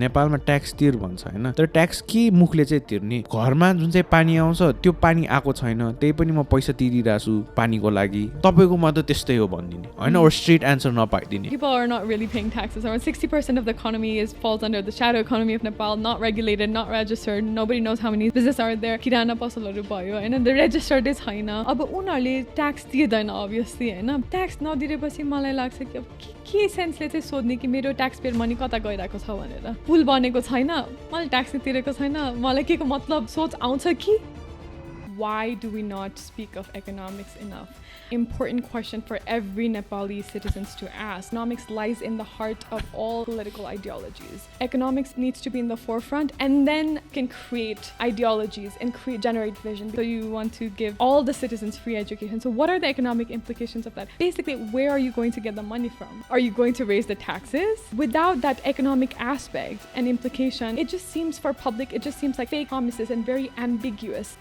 नेपालमा ट्याक्स तिर भन्छ हैन, तर ट्याक्स के मुखले चाहिँ तिर्ने? घरमा जुन चाहिँ पानी आउँछ त्यो पानी आएको छैन, त्यही पनि म पैसा तिरिरहेको छु पानीको लागि, तपाईकोमा त त्यस्तै हो भनिदिने हैन, or straight answer नपाइदिने. People are not really paying taxes. Around 60% of the economy falls under the shadow economy of Nepal, not regulated, not registered. Nobody knows how many businesses are there. Kirana pasalharu bhayo हैन, the registered is छैन. अब उनीहरूले tax तिर्दैन obviously हैन. Tax नदिएपछि मलाई लाग्छ कि के सेन्सले चाहिँ सोध्ने कि मेरो ट्याक्स पेयर मनी कता गइरहेको छ भनेर. पुल बनेको छैन, मैले ट्याक्स तिरेको छैन, मलाई केको मतलब सोच आउँछ कि? Why do we not speak of economics enough? Important question for every Nepali citizens to ask. Economics lies in the heart of all political ideologies. Economics needs to be in the forefront and then can create ideologies and generate vision. So you want to give all the citizens free education. So what are the economic implications of that? Basically, where are you going to get the money from? Are you going to raise the taxes? Without that economic aspect and implication, it just seems for public, it just seems like fake promises and very ambiguous.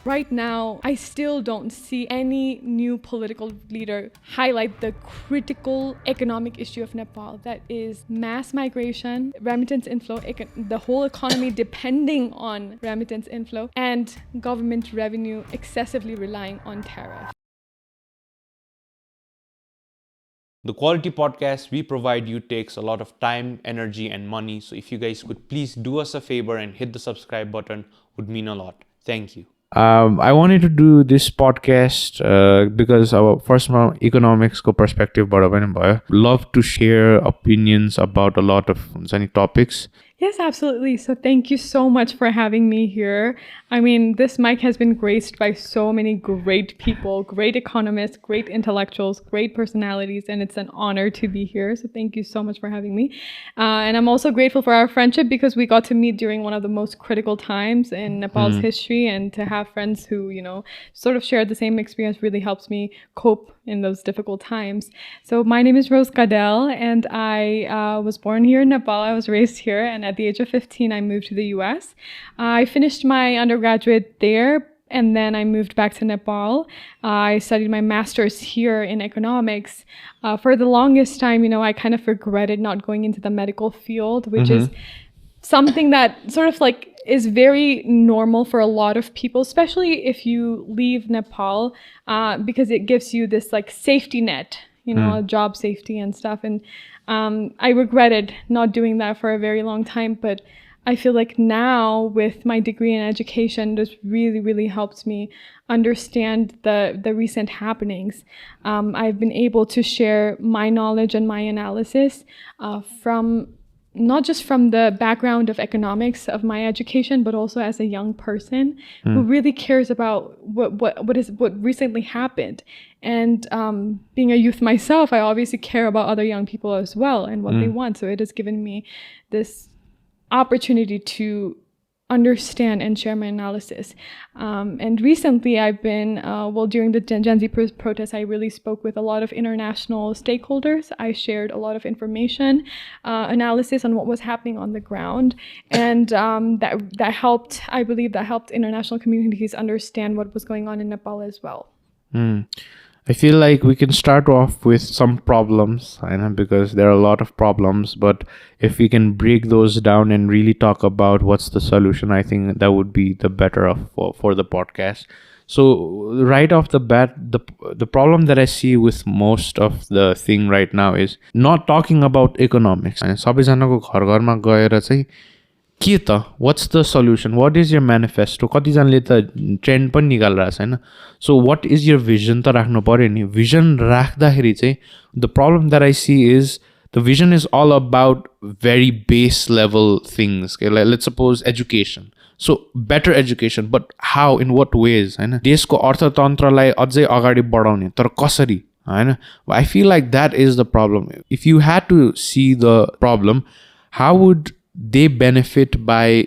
Right now, I still don't see any new political leader highlight the critical economic issue of Nepal, that is mass migration, remittance inflow, the whole economy depending on remittance inflow, and government revenue excessively relying on tariff. The quality podcast we provide you takes a lot of time, energy, and money. So if you guys could please do us a favor and hit the subscribe button, would mean a lot. Thank you. I wanted to do this podcast because our first economics perspective, love to share opinions about a lot of topics. Yes, absolutely. So thank you so much for having me here. I mean, this mic has been graced by so many great people, great economists, great intellectuals, great personalities, and it's an honor to be here. So thank you so much for having me. And I'm also grateful for our friendship because we got to meet during one of the most critical times in Nepal's history, and to have friends who, you know, sort of shared the same experience really helps me cope in those difficult times. So my name is Kandel, and I was born here in Nepal. I was raised here, and at the age of 15, I moved to the US. I finished my undergraduate there, and then I moved back to Nepal. I studied my master's here in economics. For the longest time, you know, I kind of regretted not going into the medical field, which is something that sort of like is very normal for a lot of people, especially if you leave Nepal, because it gives you this like safety net, you know, job safety and stuff. And I regretted not doing that for a very long time, but I feel like now with my degree in education, this really, really helped me understand the recent happenings. I've been able to share my knowledge and my analysis from not just from the background of economics of my education, but also as a young person who really cares about what recently happened. And being a youth myself, I obviously care about other young people as well and what they want. So it has given me this opportunity to understand and share my analysis. And recently I've been, during the Gen Z protests, I really spoke with a lot of international stakeholders. I shared a lot of information, analysis on what was happening on the ground. And that helped, I believe that helped international communities understand what was going on in Nepal as well. I feel like we can start off with some problems, I know, because there are a lot of problems, but if we can break those down and really talk about what's the solution, I think that would be the better for the podcast. So right off the bat, the problem that I see with most of the thing right now is not talking about economics. And सबैजनाको घर घरमा गएर चाहिँ के त what's the solution, what is your manifesto, कतिजनाले त trend पनि निकालिरहेको छ हैन. So what is your vision त राख्नु पर्यो नि. Vision राख्दाखेरि चाहिँ the problem that I see is the vision is all about very base level things. Okay? Like, let's suppose education. So better education, but how, in what ways हैन. देशको अर्थतन्त्रलाई अझै अगाडि बढाउने, तर कसरी हैन. I feel like that is the problem. If you had to see the problem, how would they benefit by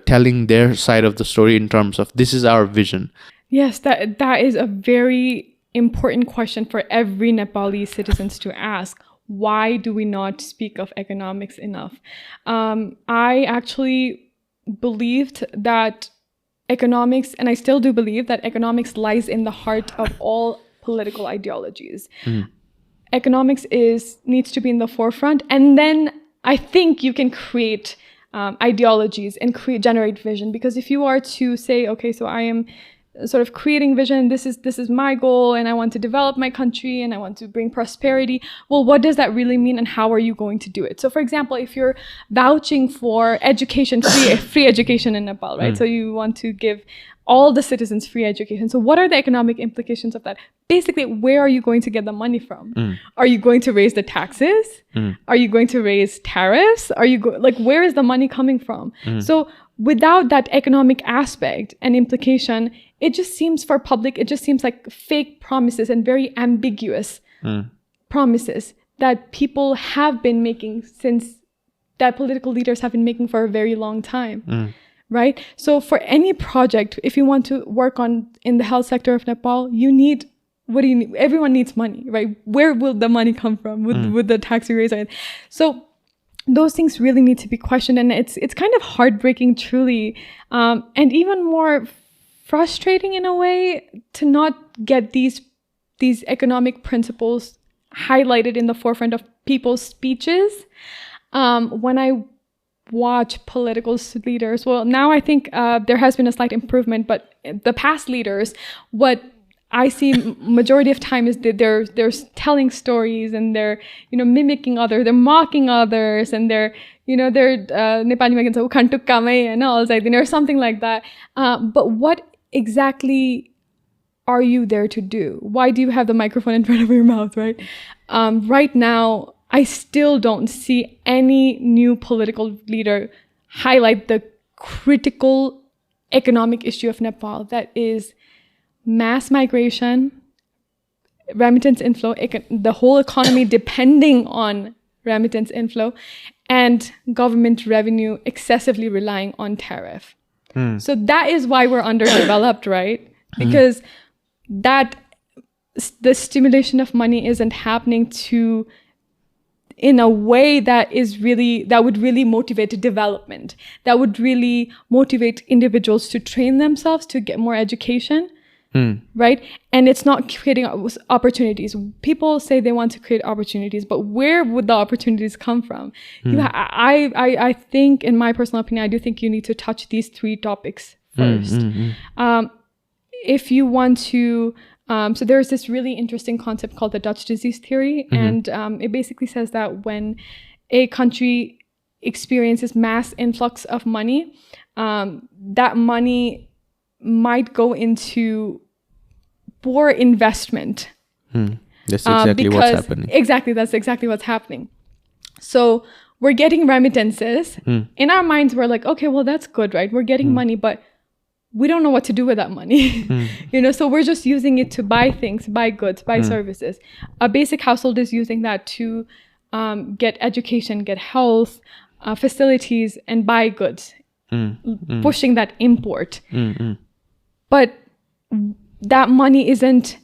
telling their side of the story in terms of this is our vision? Yes, that is a very important question for every Nepali citizens to ask. Why do we not speak of economics enough? I actually believed that economics, and I still do believe that economics lies in the heart of all political ideologies. Economics needs to be in the forefront, and then I think you can create ideologies and generate vision. Because if you are to say, okay, so I am sort of creating vision, this is my goal, and I want to develop my country and I want to bring prosperity. Well, what does that really mean, and how are you going to do it? So for example, if you're vouching for education, free education in Nepal, right? So you want to give all the citizens free education. So what are the economic implications of that? Basically, where are you going to get the money from? Are you going to raise the taxes? Are you going to raise tariffs? Are you where is the money coming from? So without that economic aspect and implication, it just seems for public, it just seems like fake promises and very ambiguous promises that people have been making that political leaders have been making for a very long time. Right? So for any project, if you want to work in the health sector of Nepal, what do you need? Everyone needs money, right? Where will the money come from? With the tax we raise? So those things really need to be questioned, and it's kind of heartbreaking, truly, and even more frustrating in a way to not get these economic principles highlighted in the forefront of people's speeches. When I watch political leaders, well, now I think there has been a slight improvement, but the past leaders, what I see majority of time is that they're telling stories, and they're mimicking others, they're mocking others, and they're Nepali or something like that. But what exactly are you there to do? Why do you have the microphone in front of your mouth, right? Right now, I still don't see any new political leader highlight the critical economic issue of Nepal, that is mass migration, remittance inflow, the whole economy depending on remittance inflow, and government revenue excessively relying on tariff. So that is why we're underdeveloped, right? Because the stimulation of money isn't happening in a way that would really motivate development, that would really motivate individuals to train themselves, to get more education, right? And it's not creating opportunities. People say they want to create opportunities, but where would the opportunities come from? I think, in my personal opinion, I do think you need to touch these three topics first. If you want to, so there's this really interesting concept called the Dutch disease theory, and it basically says that when a country experiences mass influx of money, that money might go into poor investment. That's exactly what's happening. Exactly, that's exactly what's happening. So we're getting remittances. In our minds, we're like, okay, well, that's good, right? We're getting money, but we don't know what to do with that money. So we're just using it to buy things, buy goods, buy services. A basic household is using that to get education, get health, facilities, and buy goods, pushing that import. But that money isn't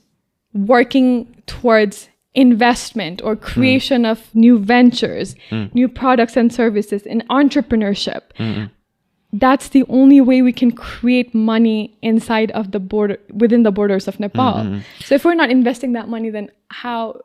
working towards investment or creation of new ventures, new products and services, and entrepreneurship. That's the only way we can create money inside of within the borders of Nepal. So if we're not investing that money, then how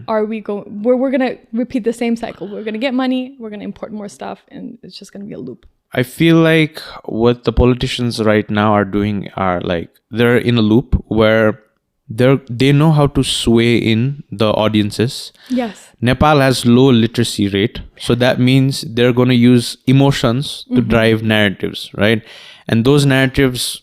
are we going? We're going to repeat the same cycle. We're going to get money, we're going to import more stuff, and it's just going to be a loop. I feel like what the politicians right now are doing are like, they're in a loop where they know how to sway in the audiences. Yes. Nepal has low literacy rate, so that means they're going to use emotions to drive narratives, right? And those narratives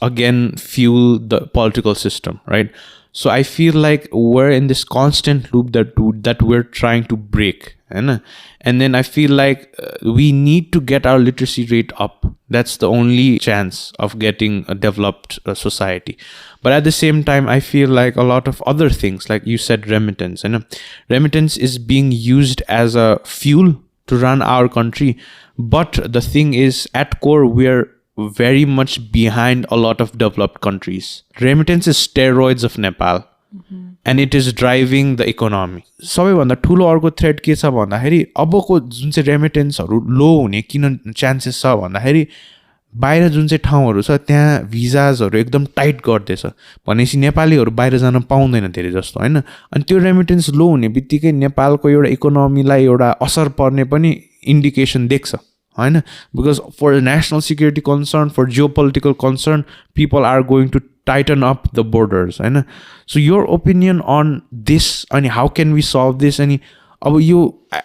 again fuel the political system, right? So I feel like we're in this constant loop that we're trying to break, and then I feel like we need to get our literacy rate up. That's the only chance of getting a developed society. But at the same time, I feel like a lot of other things, like you said, remittance, and remittance is being used as a fuel to run our country. But the thing is, at core, we're very much behind a lot of developed countries. Remittance is steroids of Nepal, and it is driving the economy. सबैभन्दा ठुलो अर्को thread के छ भन्दाखेरि अबको जुन चाहिँ रेमिटेन्सहरू लो हुने किन चान्सेस छ भन्दाखेरि बाहिर जुन चाहिँ ठाउँहरू छ त्यहाँ भिजाजहरू एकदम टाइट गर्दैछ भनेपछि नेपालीहरू बाहिर जान पाउँदैन धेरै जस्तो होइन अनि त्यो रेमिटेन्स लो हुने बित्तिकै नेपालको एउटा इकोनोमीलाई एउटा असर पर्ने पनि इन्डिकेसन देख्छ होइन because for national security concern for geopolitical concern people are going to tighten up the borders होइन so your opinion on this अनि how can we solve this अनि अब यो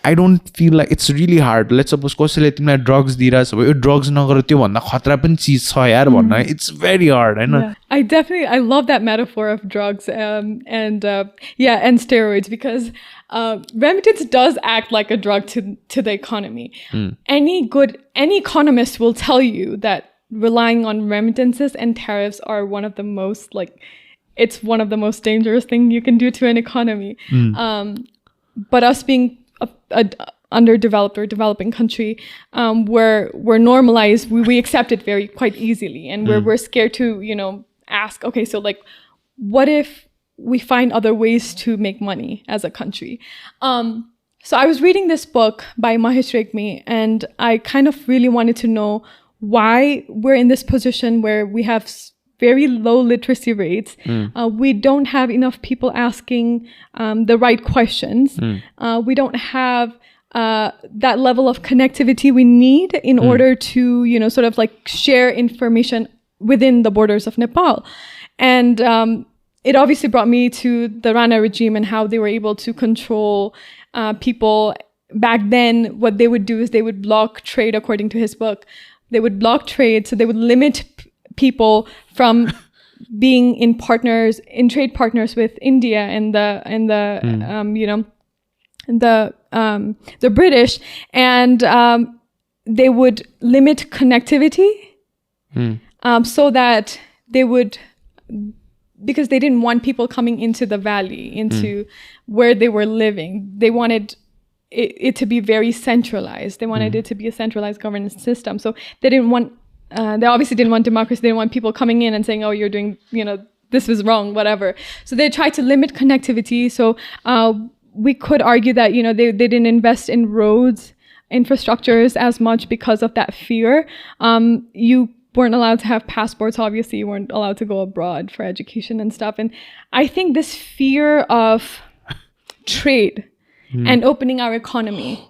I don't feel like it's really hard let's suppose कसैले तिमीलाई drugs दिइरहेछ यो drugs नगर त्योभन्दा खतरा पनि चिज छ यार भन्न इट्स भेरी हार्ड होइन I love that metaphor of drugs and steroids because remittance does act like a drug to the economy. Any economist will tell you that relying on remittances and tariffs are one of the most it's one of the most dangerous things you can do to an economy. But us being a underdeveloped or developing country, we're normalized. We accept it quite easily, and we're scared to ask. Okay, so what if we find other ways to make money as a country? So I was reading this book by Mahesh Regmi, and I kind of really wanted to know why we're in this position where we have very low literacy rates. We don't have enough people asking the right questions. We don't have that level of connectivity we need in order to, sort of share information within the borders of Nepal. And it obviously brought me to the Rana regime and how they were able to control people. Back then, what they would do is they would block trade, according to his book. They would block trade, so they would limit people from being in trade partners with India and the British, and they would limit connectivity so that they would, because they didn't want people coming into the valley, into where they were living. They wanted it to be very centralized. They wanted it to be a centralized governance system. So they didn't want they obviously didn't want democracy. They didn't want people coming in and saying, oh, you're doing, this was wrong, whatever. So they tried to limit connectivity. So we could argue that, they didn't invest in roads, infrastructures as much because of that fear. You weren't allowed to have passports, obviously. You weren't allowed to go abroad for education and stuff. And I think this fear of trade and opening our economy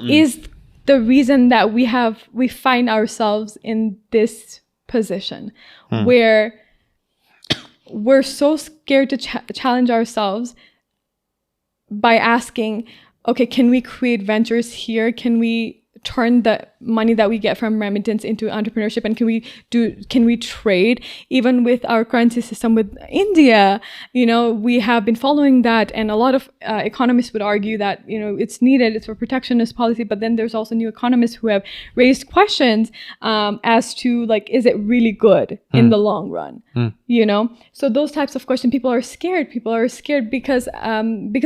is the reason that we find ourselves in this position where we're so scared to challenge ourselves by asking, okay, can we create ventures here? Can we turn the money that we get from remittance into entrepreneurship, and can we trade even with our currency system with India? We have been following that, and a lot of economists would argue that it's needed, it's for protectionist policy, but then there's also new economists who have raised questions as to is it really good in the long run? So those types of questions, people are scared because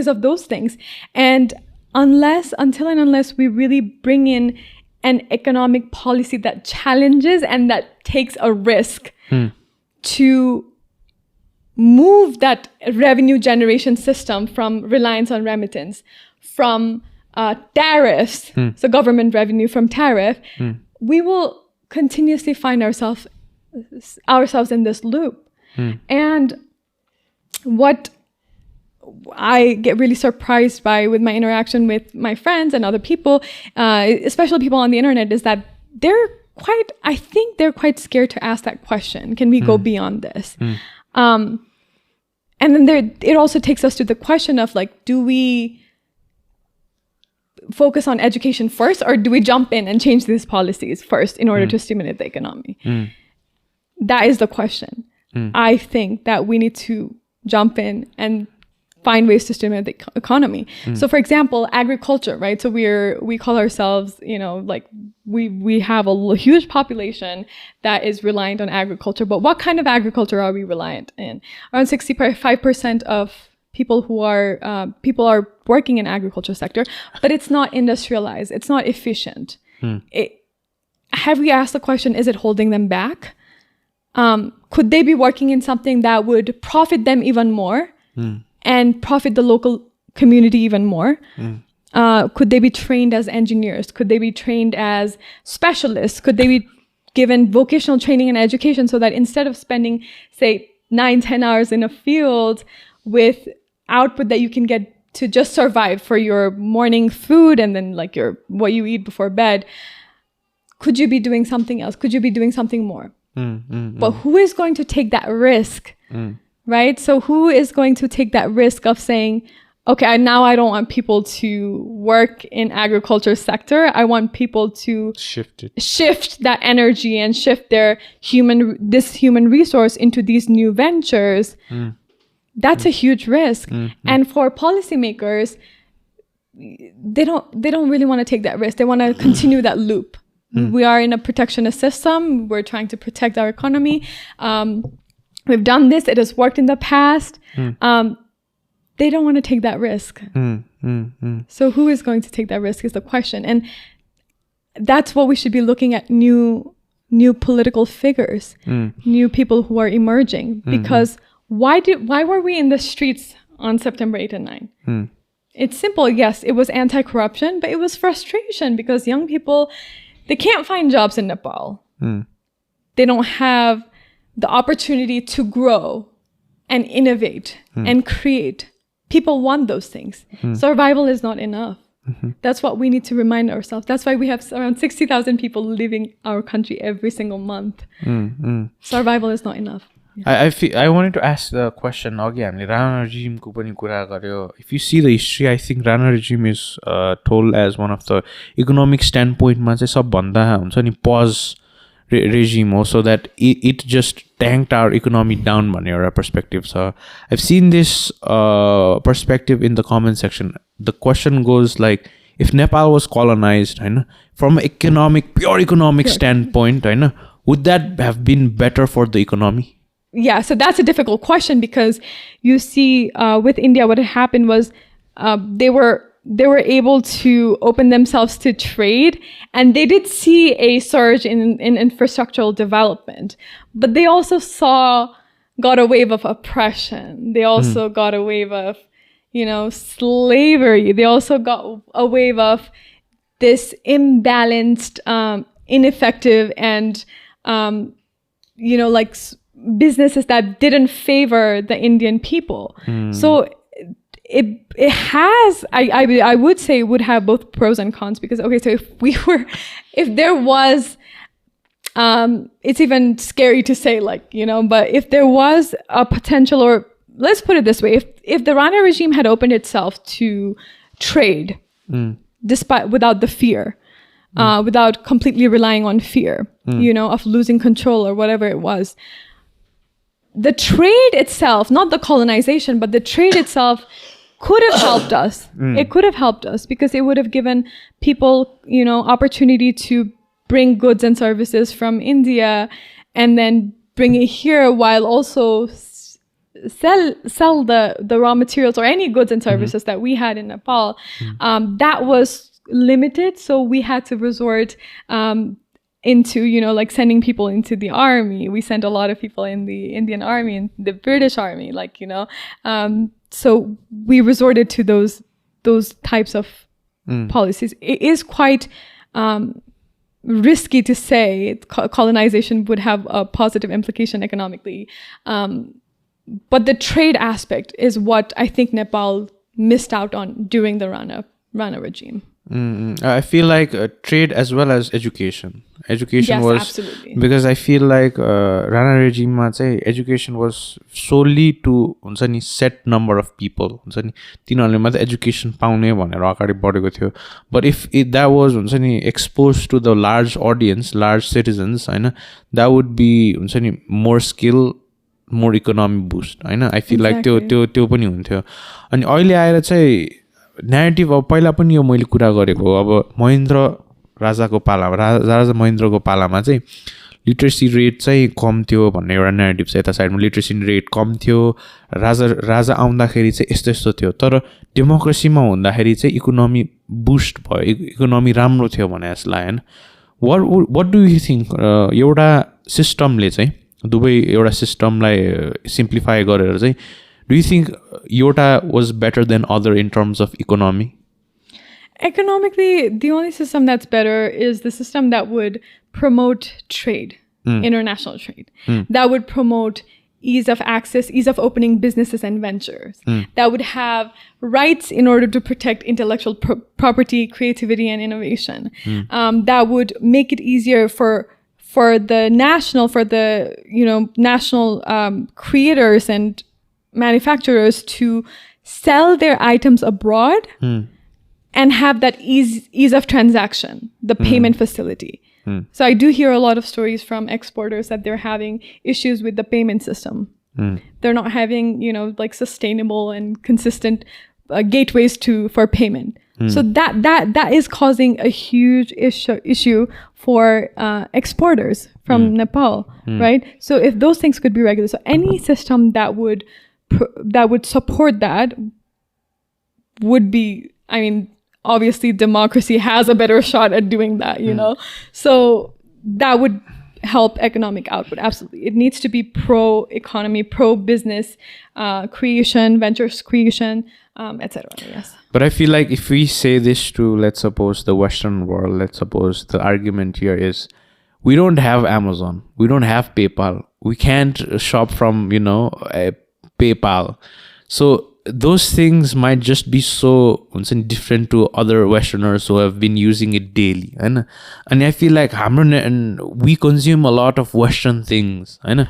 of those things. And until and unless we really bring in an economic policy that challenges and that takes a risk to move that revenue generation system from reliance on remittance, from tariffs, so government revenue from tariff, we will continuously find ourselves in this loop. And what I get really surprised by with my interaction with my friends and other people, especially people on the internet, is that I think they're quite scared to ask that question. Can we go beyond this? And then it also takes us to the question of do we focus on education first, or do we jump in and change these policies first in order to stimulate the economy? That is the question. I think that we need to jump in and find ways to stimulate the economy. So for example, agriculture, right? So we call ourselves, we have a huge population that is reliant on agriculture, but what kind of agriculture are we reliant in? Around 65% of people are working in agriculture sector, but it's not industrialized. It's not efficient. Have we asked the question, is it holding them back? Could they be working in something that would profit them even more? And profit the local community even more? Could they be trained as engineers? Could they be trained as specialists? Could they be given vocational training and education so that instead of spending, say, 9-10 hours in a field with output that you can get to just survive for your morning food and then like what you eat before bed, could you be doing something else? Could you be doing something more? But who is going to take that risk, right? So who is going to take that risk of saying, okay, now I don't want people to work in agriculture sector. I want people to shift that energy and shift their human resource into these new ventures. That's a huge risk. And for policymakers, they don't really want to take that risk. They want to continue that loop. We are in a protectionist system. We're trying to protect our economy. We've done this. It has worked in the past. They don't want to take that risk. So who is going to take that risk is the question. And that's what we should be looking at, new political figures, new people who are emerging. Because why were we in the streets on September 8 and 9? It's simple. Yes, it was anti-corruption, but it was frustration because young people, they can't find jobs in Nepal. They don't have the opportunity to grow and innovate and create. People want those things. Survival is not enough. That's what we need to remind ourselves. That's why we have around 60,000 people leaving our country every single month. Survival is not enough. I wanted to ask the question again. Rana regime ko pani kura garyo. If you see the history, I think Rana regime is told as one of the economic standpoint ma chai sab bhanda huncha ni pause regime also, that it just tanked our economy down भन्ने perspective. So I've seen this perspective in the comment section. The question goes like, if Nepal was colonized, from an pure economic standpoint, would that have been better for the economy? Yeah, so that's a difficult question because you see with India, what had happened was they were able to open themselves to trade, and they did see a surge in infrastructural development, but they also got a wave of oppression. They also got a wave of, slavery. They also got a wave of this imbalanced, ineffective, and, like businesses that didn't favor the Indian people. So it has, I would say it would have both pros and cons, because, okay, so if there was, it's even scary to say, but if there was a potential, or let's put it this way, if the Rana regime had opened itself to trade, without the fear, without completely relying on fear, of losing control or whatever it was, the trade itself, not the colonization, but the trade itself could have helped us. It could have helped us because it would have given people, opportunity to bring goods and services from India and then bring it here, while also sell the raw materials or any goods and services that we had in Nepal. That was limited, so we had to resort into, sending people into the army. We sent a lot of people in the Indian army and the British army, so we resorted to those types of policies. It is quite risky to say colonization would have a positive implication economically. But the trade aspect is what I think Nepal missed out on during the Rana regime. I feel like trade as well as education. Education was absolutely. Because I feel like Rana regime ma chai education was solely to huncha ni set number of people. Huncha ni tinharले मात्र education पाउने भनेर अगाडि बढेको थियो. But if that was huncha ni exposed to the large audience, large citizens, that would be huncha ni more skill, more economic boost. I feel like त्यो पनि हुन्थ्यो. अनि अहिले आएर चाहिँ न्यारेटिभ अब पहिला पनि यो मैले कुरा गरेको, अब महेन्द्र राजाको पालामा, राजा महेन्द्रको पालामा चाहिँ लिट्रेसी रेट चाहिँ कम थियो भन्ने एउटा न्यारेटिभ छ यता साइडमा. लिट्रेसी रेट कम थियो, राजा आउँदाखेरि चाहिँ यस्तो यस्तो थियो. तर डेमोक्रेसीमा हुँदाखेरि चाहिँ इकोनोमी बुस्ट भयो, इकोनोमी राम्रो थियो भने जस्तो लाग्यो. वाट डु यु थिङ्क एउटा सिस्टमले चाहिँ दुवै एउटा सिस्टमलाई सिम्प्लिफाई गरेर चाहिँ do you think Yota was better than other in terms of economy? Economically, the only system that's better is the system that would promote trade, international trade, that would promote ease of access, ease of opening businesses and ventures, that would have rights in order to protect intellectual property, creativity, and innovation, that would make it easier for the national creators and manufacturers to sell their items abroad and have that ease of transaction, the payment facility. So I do hear a lot of stories from exporters that they're having issues with the payment system. They're not having, like sustainable and consistent gateways for payment. So that is causing a huge issue for exporters from Nepal, right? So if those things could be regulated, so any system that would support that would be, obviously democracy has a better shot at doing that, So that would help economic output. Absolutely. It needs to be pro-economy, pro-business creation, ventures creation, etc. Yes. But I feel like if we say this to, let's suppose, the Western world, let's suppose the argument here is, we don't have Amazon, we don't have PayPal, we can't shop from, PayPal. So those things might just be so different to other Westerners who have been using it daily. And I feel like we consume a lot of Western things. And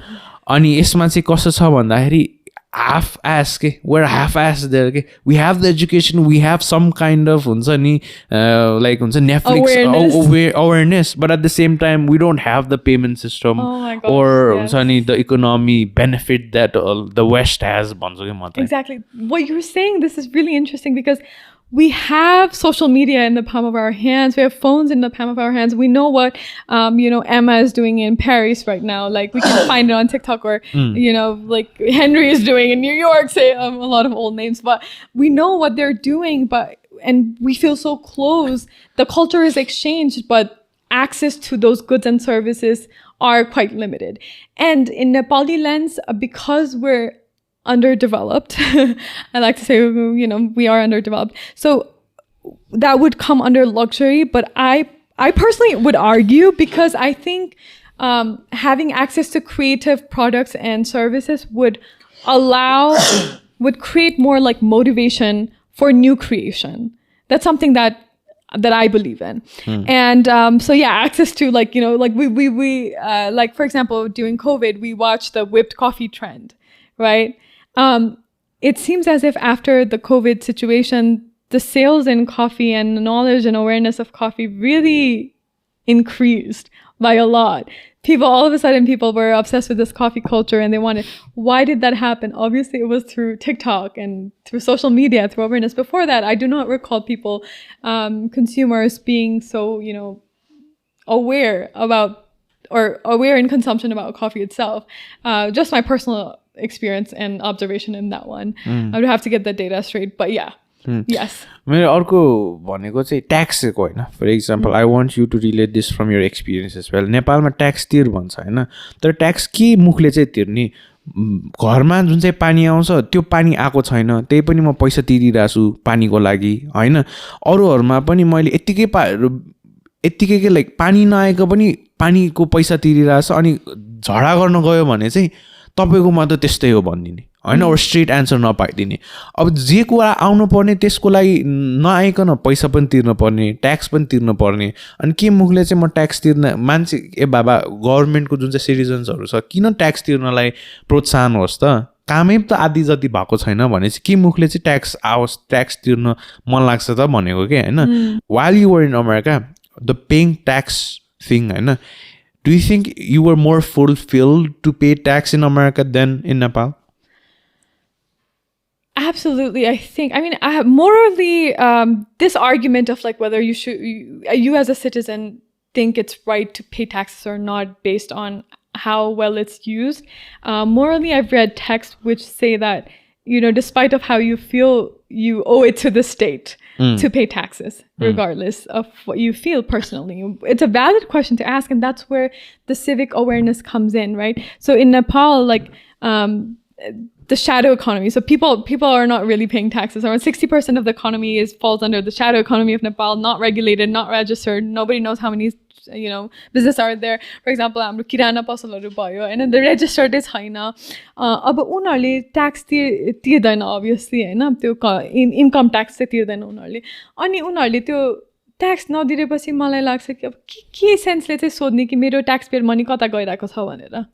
यसमा चाहिँ कस्तो छ भन्दाखेरि half-ass we're half-ass there. We have the education, we have some kind of Netflix awareness, but at the same time we don't have the payment system the economy benefit that the West has. Exactly. What you're saying, this is really interesting because we have social media in the palm of our hands. We have phones in the palm of our hands. We know what, Emma is doing in Paris right now. Like we can find it on TikTok or, like Henry is doing in New York, say a lot of old names, but we know what they're doing, and we feel so close. The culture is exchanged, but access to those goods and services are quite limited. And in Nepali lens, because we're underdeveloped, I like to say, we are underdeveloped. So that would come under luxury. But I personally would argue, because I think having access to creative products and services would create more like motivation for new creation. That's something that I believe in. And access to we for example, during COVID, we watched the whipped coffee trend, right? It seems as if after the COVID situation, the sales in coffee and the knowledge and awareness of coffee really increased by a lot. All of a sudden, people were obsessed with this coffee culture and they wanted, why did that happen? Obviously, it was through TikTok and through social media, through awareness. Before that, I do not recall people, consumers being so, aware about or aware in consumption about coffee itself. Just my personal experience and observation in that one. I would have to get the data straight, but yeah. Yes. मेरो अर्को भनेको चाहिँ ट्याक्सको होइन. For example I want you to relate this from your experience as well. नेपालमा tax तिर भन्छ होइन, तर ट्याक्स के मुखले चाहिँ तिर्ने? घरमा जुन चाहिँ पानी आउँछ त्यो पानी आएको छैन, त्यही पनि म पैसा तिरिरहेको छु पानीको लागि होइन. अरूहरूमा पनि मैले यत्तिकै लाइक पानी नआएको पनि पानीको पैसा तिरिरहेको छ, अनि झगडा गर्न गयो भने चाहिँ तपाईँकोमा त त्यस्तै हो भनिदिने होइन, और स्ट्रेट एन्सर नपाइदिने. अब जे कुरा आउनु पर्ने त्यसको लागि नआइकन पैसा पनि तिर्नु पर्ने, ट्याक्स पनि तिर्नु पर्ने. अनि के मुखले चाहिँ म ट्याक्स तिर्न, मान्छे बाबा गभर्मेन्टको जुन चाहिँ सिटिजन्सहरू छ किन ट्याक्स तिर्नलाई प्रोत्साहन होस् त? कामै त आदि जति भएको छैन भने चाहिँ के मुखले चाहिँ ट्याक्स तिर्न मन लाग्छ त भनेको के होइन. While you were in America, the paying tax thing होइन, do you think you were more fulfilled to pay tax in America than in Nepal? Absolutely. I think, I have morally, this argument of like whether you as a citizen think it's right to pay taxes or not based on how well it's used. Morally, I've read texts which say that, despite of how you feel, you owe it to the state to pay taxes, regardless of what you feel personally. It's a valid question to ask, and that's where the civic awareness comes in, right? So in Nepal, like the shadow economy. So people are not really paying taxes. Around 60% of the economy falls under the shadow economy of Nepal, not regulated, not registered. Nobody knows how many business are there. For example, हाम्रो किराना पसलहरू भयो हैन, the registered is छैन. अब उनीहरूले tax तिर्दैन obviously हैन, त्यो इन्कम ट्याक्स चाहिँ तिर्दैन उनीहरूले. अनि उनीहरूले त्यो ट्याक्स नदिएपछि मलाई लाग्छ कि अब के सेन्सले चाहिँ सोध्ने कि मेरो ट्याक्स पेयर मनी कता गइरहेको छ भनेर.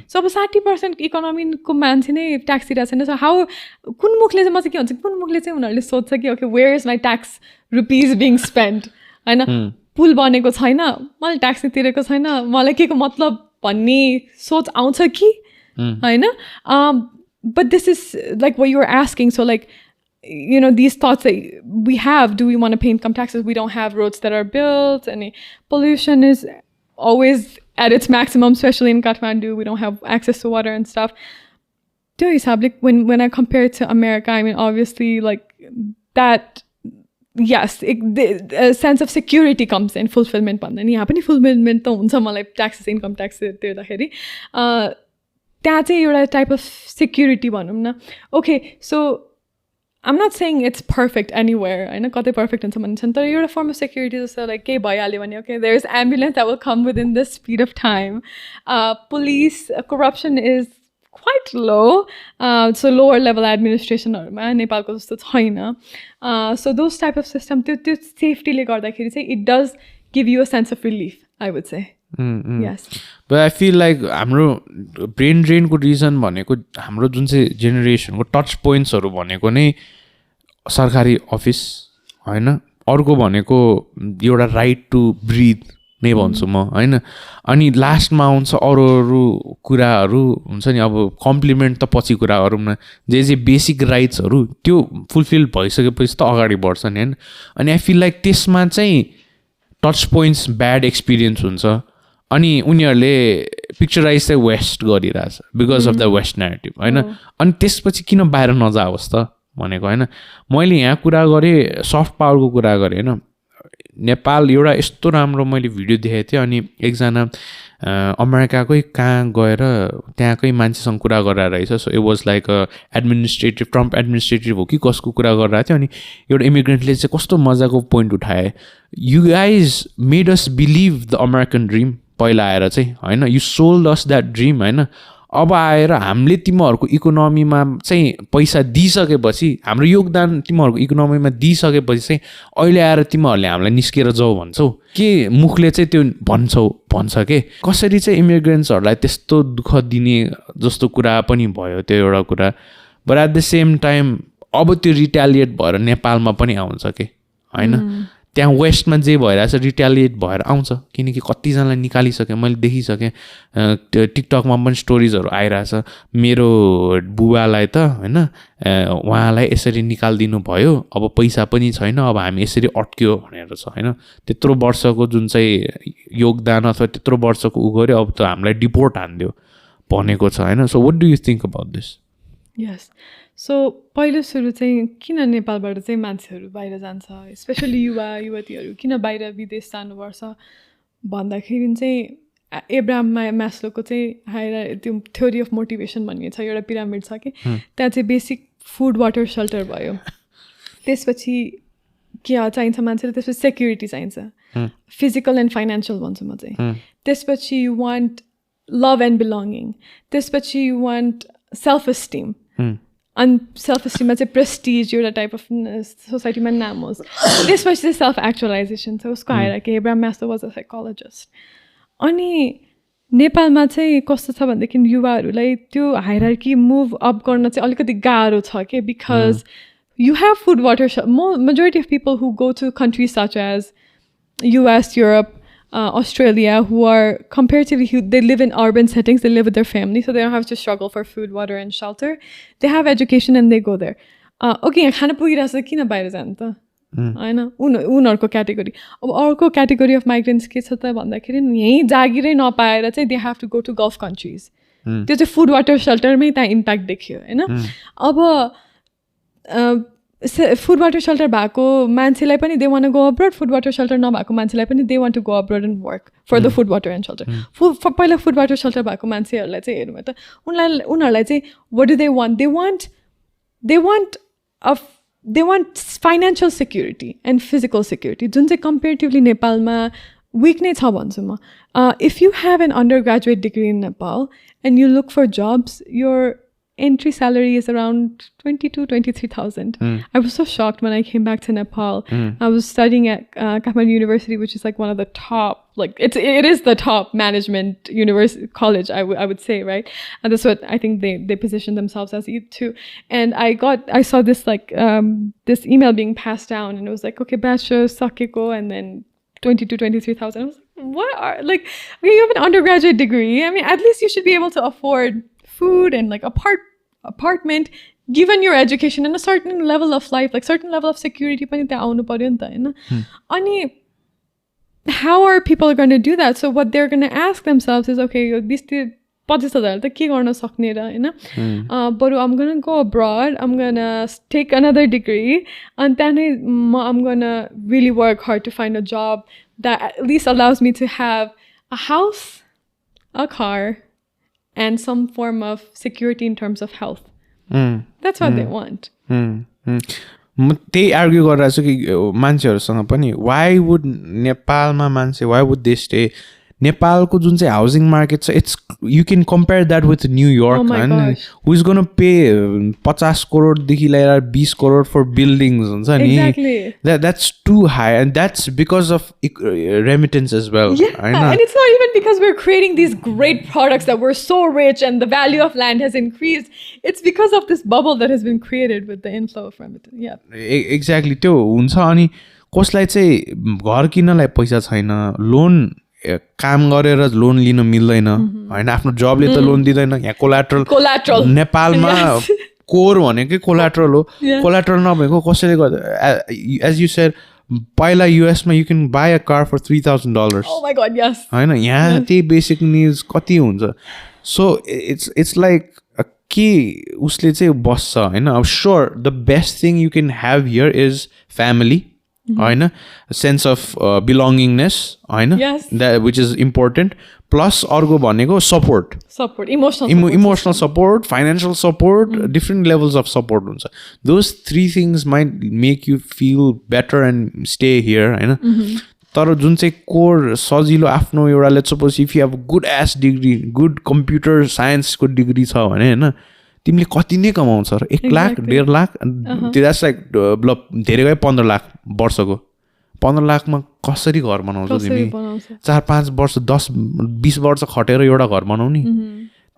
सो अब 60% इकोनोमीको मान्छे नै ट्याक्स तिरेको छैन. सो हाउ कुन मुखले चाहिँ म चाहिँ के भन्छ, कुन मुखले चाहिँ उनीहरूले सोध्छ कि okay where is my tax rupees being spend होइन, पुल बनेको छैन, मैले ट्याक्स तिरेको छैन, मलाई के को मतलब भन्ने सोच आउँछ कि होइन. But this is like what you're asking. So like, these thoughts that we have, do we want to pay income taxes? We don't have roads that are built, and pollution is always at its maximum, especially in Kathmandu. We don't have access to water and stuff. When I compare it to America, I mean, obviously, like that, yes, a sense of security comes in, fulfillment. Fulfillment like taxes, income tax, that's a type of security. Okay, so I'm not saying it's perfect anywhere. I know it's perfect in someone. You're a form of security. So like, okay, there's ambulance that will come within this speed of time. Police corruption is quite low. So lower level administration Nepal ko jasto chaina. So those type of system, safety le gardakeri chai it does give you a sense of relief, I would say. Yes. But I feel like हाम्रो brain drain को reason भनेको हाम्रो जुन चाहिँ generation को touch points हरु भनेको नै सरकारी अफिस हैन, अर्को भनेको एउटा right to breathe नै भन्छु म हैन. अनि लास्टमा आउँछ अरू कुराहरु हुन्छ नि, अब कम्प्लिमेन्ट त पछि कुरा गरौँ न, जे बेसिक राइट्सहरु त्यो फुलफिल भइसकेपछि त अगाडि बढ्छ नि हैन. अनि आई फिल लाइक त्यसमा चाहिँ टच पोइन्ट्स ब्याड एक्सपिरियन्स हुन्छ. अनि उनीहरूले पिक्चराइज चाहिँ वेस्ट गरिरहेछ because of the west narrative हैन. अनि त्यसपछि किन बाहिर नजाओस् त भनेको हैन. मैले यहाँ कुरा गरेँ, सफ्ट पावरको कुरा गरेँ हैन. नेपाल एउटा यस्तो राम्रो मैले भिडियो देखेको थिएँ. अनि एकजना अमेरिकाकै कहाँ गएर त्यहाँकै मान्छेसँग कुरा गरेर रहेछ. So it was like administrative, Trump administrative हो कि कसको कुरा गरिरहेको थियो. अनि एउटा इमिग्रेन्टले चाहिँ कस्तो मजाको पोइन्ट उठाए, you guys made us believe the American dream पहिला आएर चाहिँ हैन, you sold us that dream हैन. अब आएर हामीले तिमीहरूको इकोनोमीमा चाहिँ पैसा दिइसकेपछि, हाम्रो योगदान तिमीहरूको इकोनोमीमा दिइसकेपछि चाहिँ अहिले आएर तिमीहरूले हामीलाई निस्केर जाऊ भन्छौ के मुखले चाहिँ त्यो भन्छ के. कसरी चाहिँ इमिग्रेन्ट्सहरूलाई त्यस्तो दुःख दिने जस्तो कुरा पनि भयो त्यो एउटा कुरा. But at the same time अब त्यो रिट्यालिएट भएर नेपालमा पनि आउँछ के हैन. त्यहाँ वेस्टमा जे भइरहेछ रिट्यालिएट भएर आउँछ, किनकि कतिजनालाई निकालिसकेँ मैले देखिसकेँ. टिकटकमा पनि स्टोरिजहरू आइरहेछ, मेरो बुबालाई त हैन उहाँलाई यसरी निकालिदिनु भयो, अब पैसा पनि छैन, अब हामी यसरी अट्क्यो भनेर छ हैन. त्यत्रो वर्षको जुन चाहिँ योगदान अथवा त्यत्रो वर्षको उ गर्यो, अब त हामीलाई डिपोर्ट हान्दियो भनेको छ हैन. So what do you think about this? Yes, so पहिलो सुरु चाहिँ किन नेपालबाट चाहिँ मान्छेहरू बाहिर जान्छ, स्पेसली युवतीहरू किन बाहिर विदेश जानुपर्छ भन्दाखेरि चाहिँ एब्राहम म्यास्लोको चाहिँ त्यो थ्योरी अफ मोटिभेसन भन्ने छ, एउटा पिरामिड छ कि त्यहाँ चाहिँ बेसिक फुड वाटर सेल्टर भयो, त्यसपछि के चाहिन्छ मान्छेले, त्यसपछि सेक्युरिटी चाहिन्छ, फिजिकल एन्ड फाइनेन्सियल भन्छु म चाहिँ, त्यसपछि you want love and belonging, त्यसपछि यु वान्ट सेल्फ एस्टिम, अनि सेल्फ एस्टिममा चाहिँ प्रेस्टिज एउटा टाइप अफ सोसाइटीमा नाम होस्, त्यसपछि चाहिँ सेल्फ एक्चुअलाइजेसन छ, उसको hierarchy. Abraham Maslow was a psychologist. अनि नेपालमा चाहिँ कस्तो छ भनेदेखि युवाहरूलाई त्यो हायरार्की मुभ अप गर्न चाहिँ अलिकति गाह्रो छ कि, because you have food water, majority of people who go to countries such as US, Europe, Australia, who are comparatively, they live in urban settings, they live with their family, so they don't have to struggle for food, water, and shelter. They have education and they go there. Okay, यहाँ खाना पुगिरहेछ किन बाहिर जानु त हैन, उनीहरूको category. अब अर्को क्याटेगोरी अफ माइग्रेन्ट्स के छ त भन्दाखेरि यहीँ जागिरै नपाएर चाहिँ they have to go to gulf countries. त्यो चाहिँ फुड वाटर सेल्टरमै त्यहाँ इम्प्याक्ट देखियो हैन. अब food water shelter भएको मान्छेलाई पनि they want to go abroad, food water shelter नभएको मान्छेलाई पनि they want to go abroad and work for the food water and shelter. पहिला food water shelter भएको मान्छेहरूलाई चाहिँ हेर्नु त उनीहरूलाई चाहिँ what do they want? They want financial security and physical security जुन चाहिँ comparatively नेपालमा weak नै छ भन्छु म. If you have an undergraduate degree in Nepal and you look for jobs, your entry salary is around 22,000-23,000. I was so shocked when I came back to Nepal. I was studying at Kathmandu University, which is like one of the top, like it is the top management university college, I would say, right? And that's what I think they position themselves as too. And I saw this like this email being passed down, and it was like, okay, bachelor sakeko, and then 22,000-23,000. I was like, what are, like, okay, you have an undergraduate degree. I mean, at least you should be able to afford food and like apartment given your education and a certain level of life, like certain level of security pani त्यहाँ आउनु पर्यो नि त हैन. अनि how are people going to do that? So what they're going to ask themselves is, okay, यो 20,000 त के गर्न सक्ने र हैन, बरु I'm going to go abroad, I'm going to take another degree, and then I'm going to really work hard to find a job that at least allows me to have a house, a car, and some form of security in terms of health. That's what they want. म त्यही argue गरिरहेको छु कि मान्छेहरूसँग पनि why would नेपालमा मान्छे why would they stay? नेपालको जुन चाहिँ हाउसिङ मार्केट छ it's you can compare that with New York. Oh my gosh. Who is going to pay 50 करोडदेखि लिएर 20 करोड for buildings हुन्छ नि. Exactly. That's too high, and that's because of remittance as well. Yeah, and it's not even because we're creating these great products that we're so rich and the value of land has increased. It's because of this bubble that has been created with the inflow of remittance. Yeah. Exactly. त्यो हुन्छ. अनि कसलाई चाहिँ घर किन्नलाई पैसा छैन, loan काम गरेर लोन लिन मिल्दैन हैन, आफ्नो जबले त लोन दिँदैन. यहाँ कोलाट्रल नेपालमा कोर भनेकै कोलाट्रल हो. कोलाट्रल नभएको कसैले गर्दा एज यु सेड पहिला युएसमा you can buy a car for $3,000. Oh my god, yes. हैन, यहाँ त्यही बेसिक निड्स कति हुन्छ. सो इट्स लाइक के उसले चाहिँ बस्छ हैन. अब sure the best thing you can have here is family हैन, सेन्स अफ बिलोङ्गिङनेस हैन, that which is important. Plus अर्को भनेको support, emotional support, financial support, different levels of support हुन्छ. Those 3 things might make you feel better and stay here हैन. तर जुन चाहिँ core सजिलो आफ्नो एउटा let's suppose if you have good ass degree, good computer साइन्सको डिग्री छ भने होइन, तिमीले कति नै कमाउँछ र 1 लाख 1.5 लाख, द्याट्स लाइक धेरै गए 15 लाख वर्षको. 15 लाखमा कसरी घर बनाउँछौ तिमी? 4-5 वर्ष 10-20 वर्ष खटेर एउटा घर बनाउने,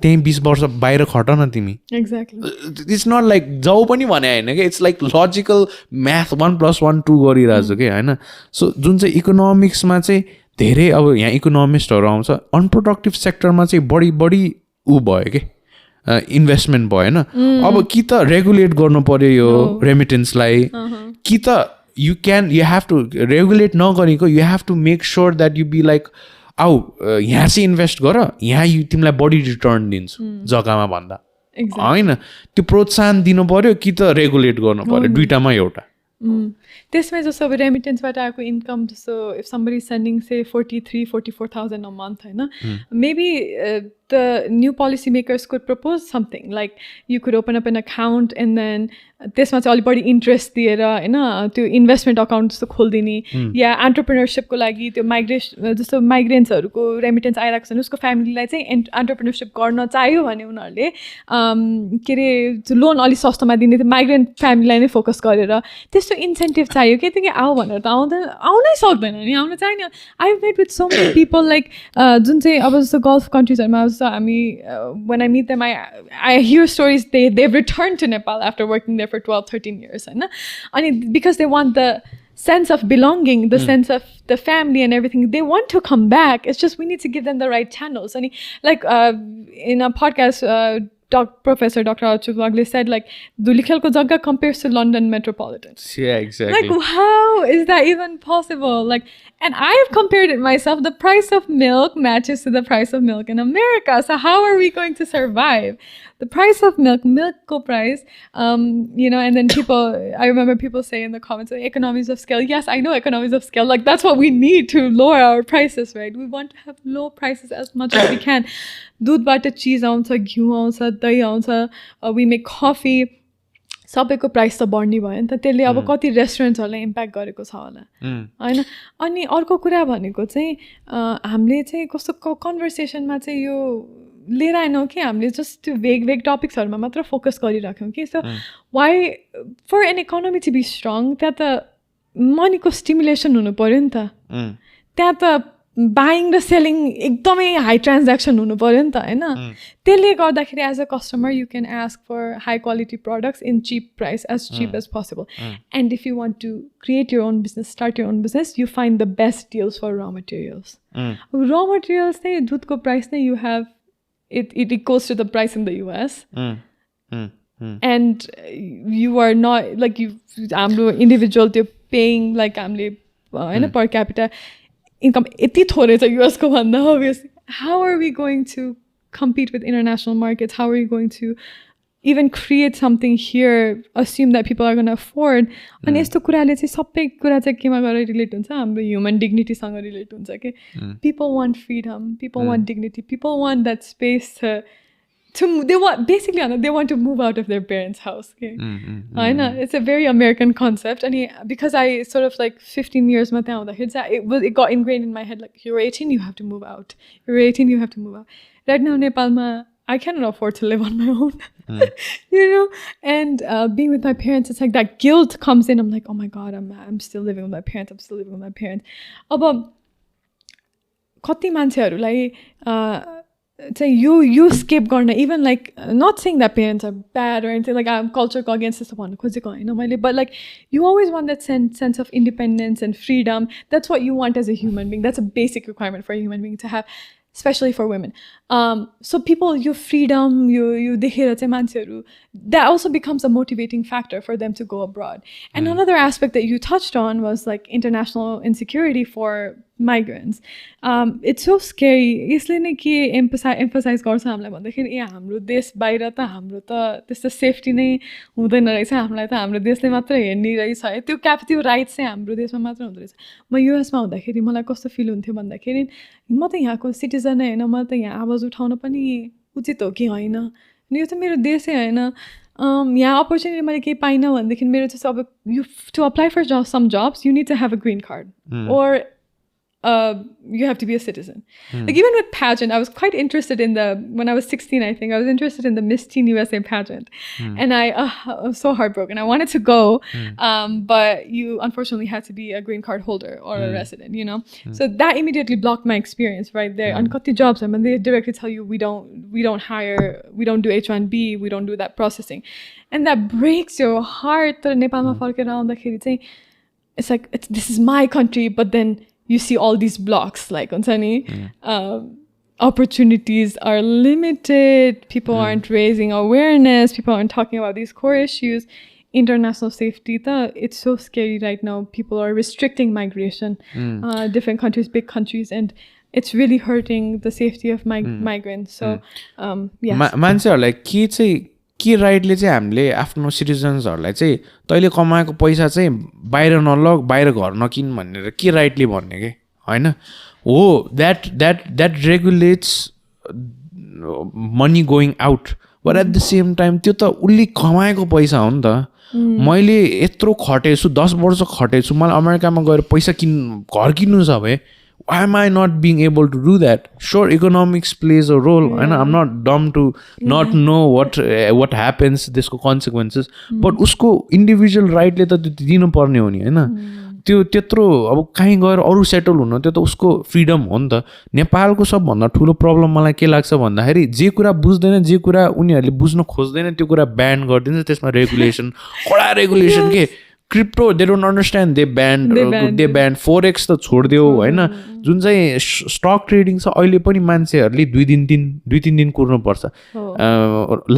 त्यही 20 वर्ष बाहिर खट न तिमी. इट्स नट लाइक जाउ पनि भने होइन कि, इट्स लाइक लजिकल म्याथ 1+1 2 गरिरहेको छु कि होइन. सो जुन चाहिँ इकोनोमिक्समा चाहिँ धेरै अब यहाँ इकोनोमिस्टहरू आउँछ, अनप्रोडक्टिभ सेक्टरमा चाहिँ बढी ऊ भयो कि इन्भेस्टमेन्ट भयो होइन. अब कि त रेगुलेट गर्नु पर्यो यो रेमिटेन्सलाई, कि त you have to regulate नगरेको, you have to make sure that you be like आऊ यहाँ चाहिँ इन्भेस्ट गर, यहाँ तिमीलाई बढी रिटर्न दिन्छु जग्गामा भन्दा होइन. त्यो प्रोत्साहन दिनु पर्यो कि त रेगुलेट गर्नु पर्यो, दुईटामा एउटा. त्यसमै जस्तो अब रेमिटेन्सबाट आएको इन्कम, जस्तो if somebody is sending say 43,000-44,000 a month हैन, maybe the new policy makers could propose something like you could open up an account and then त्यसमा चाहिँ अलि बढी इन्ट्रेस्ट दिएर होइन त्यो इन्भेस्टमेन्ट अकाउन्ट जस्तो खोलिदिने, या एन्टरप्रेन्योरसिपको लागि त्यो जस्तो माइग्रेन्ट्सहरूको रेमिटेन्स आइरहेको छ भने उसको फ्यामिलीलाई चाहिँ एन्टरप्रेन्योरसिप गर्न चाहियो भने उनीहरूले के अरे लोन अलिक सस्तोमा दिने, त्यो माइग्रेन्ट फ्यामिलीलाई नै फोकस गरेर त्यस्तो इन्सेन्टिभ चाहियो कि त कि आऊ भनेर त आउनै सक्दैन नि, आउन चाहिने. I met with so many people like जुन चाहिँ अब जस्तो गल्फ कन्ट्रिजहरूमा हामी when I meet them, I hear stories they've returned to Nepal after working there for 12-13 years, and because they want the sense of belonging, the sense of the family and everything, they want to come back. It's just we need to give them the right channels. And like in a podcast Professor Dr. Achukwagle said, like, Dulikhelko Jagga compares to London metropolitan. Yeah, exactly. Like, how is that even possible? Like, and I've compared it myself. The price of milk matches to the price of milk in America. So how are we going to survive? The price of milk price, you know, and then I remember people say in the comments, economies of scale. Yes, I know economies of scale. Like, that's what we need to lower our prices, right? We want to have low prices as much as we can. दुधबाट चीज आउँछ घिउ आउँछ दही आउँछ we make coffee सबैको price त बढ्ने भयो नि त त्यसले अब कति रेस्टुरेन्ट्सहरूलाई इम्प्याक्ट गरेको छ होला हैन अनि अर्को कुरा भनेको चाहिँ हामीले चाहिँ कस्तो कन्भर्सेसनमा चाहिँ यो लिएर आएनौँ कि हामीले जस्ट त्यो भेग टपिक्सहरूमा मात्र फोकस गरिराख्यौँ कि so why for an economy to be strong त्यहाँ त मनीको स्टिमुलेसन हुनु पर्यो नि त त्यहाँ त बाइङ र सेलिङ एकदमै हाई ट्रान्ज्याक्सन हुनु पर्यो नि त हैन त्यसले गर्दाखेरि as a customer you can ask for high quality products in cheap price as cheap as possible and if you want to create your own business start your own business you find the best deals for raw materials raw materials चाहिँ दुधको price नै you have it equals to the price in the US and you are not like you individual to paying like per capita income यति थोरै छ US को भन्दा obviously how are we going to compete with international markets how are we going to even create something here assume that people are going to afford अनि यस्तो कुराले चाहिँ सबै कुरा चाहिँ केमा गएर रिलेट हुन्छ हाम्रो ह्युमन डिग्निटीसँग रिलेट हुन्छ के people want freedom people want dignity people want that space they want to move out of their parents' house okay I know it's a very American concept and because I sort of like 15 years ma त्यहाँ हुँदाखेरि it got ingrained in my head like you're 18 you have to move out you're 18 you have to move out right now Nepalma I cannot afford to live on my own, you know. And being with my parents, it's like that guilt comes in. I'm like, oh my God, I'm still living with my parents. I'm still living with my parents. But कति मान्छेहरूलाई चाहिँ you skip गर्न even like not saying that parents are bad or anything like I'm culture को against this भन्नु खोजेको हैन मैले but like you always want that sense of independence and freedom. That's what you want as a human being. That's a basic requirement for a human being to have. Especially for women. So people, your freedom, you देखेर चाहिँ मान्छेहरू that also becomes a motivating factor for them to go abroad. And another aspect that you touched on was like international insecurity for migrants. It's so scary. यसले नै के emphasize गर्छ हामीलाई भन्दाखेरि हाम्रो देश बाहिर त हाम्रो त त्यस्तो सेफ्टी नै हुँदैन रहेछ हामीलाई त हाम्रो देशले मात्र हेर्ने रहेछ त्यो राइट्स चाहिँ हाम्रो देशमा मात्र हुँदो रहेछ म युएसमा हुँदाखेरि मलाई कस्तो फिल हुन्थ्यो भन्दाखेरि म त यहाँको सिटिजन होइन म त यहाँ आवाज उठाउन पनि उचित हो कि होइन अनि यो त मेरो देशै होइन यहाँ अपर्च्युनिटी मैले केही पाइनँ भनेदेखि मेरो चाहिँ अब you to apply for some jobs you need to have a green card or you have to be a citizen. Like even with pageant, I was quite interested in when I was 16, I think, I was interested in the Miss Teen USA pageant. And I was so heartbroken. I wanted to go, but you unfortunately had to be a green card holder or a resident, you know? So that immediately blocked my experience right there. And got the jobs, I mean, they directly tell you, we don't hire, we don't do H1B, we don't do that processing. And that breaks your heart. It's like, this is my country, but then you see all these blocks, like opportunities are limited, people aren't raising awareness, people aren't talking about these core issues. International safety, it's so scary right now. People are restricting migration, different countries, big countries, and it's really hurting the safety of migrants. So, yes. मान्छेहरूलाई के rightly चाहिँ हामीले आफ्नो सिटिजन्सहरूलाई चाहिँ तैँले कमाएको पैसा चाहिँ बाहिर नलग बाहिर घर नकिन भनेर के राइटले भन्ने के होइन हो that regulates money going out but at the same time त्यो त उसले कमाएको पैसा हो नि त मैले यत्रो खटेछु 10 वर्ष खटेछु मलाई अमेरिकामा गएर पैसा घर किन्नु छ भए why am I not being able to do that? Sure, economics plays a role, and I'm not dumb to not know what happens, त्यसको consequences. But उसको individual right ले त दिनु पर्ने हो नि हैन त्यो त्यत्रो अब कहीँ गएर अरू सेटल हुन त्यो त उसको फ्रिडम हो नि त नेपालको सबभन्दा ठुलो प्रब्लम मलाई के लाग्छ भन्दाखेरि जे कुरा बुझ्दैन जे कुरा उनीहरूले बुझ्न खोज्दैन त्यो कुरा ब्यान गरिदिन्छ त्यसमा रेगुलेसन कडा रेगुलेसन के crypto they don't understand they banned forex त छोडिदियो होइन जुन चाहिँ स्टक ट्रेडिङ छ अहिले पनि मान्छेहरूले दुई तिन दिन कुर्नुपर्छ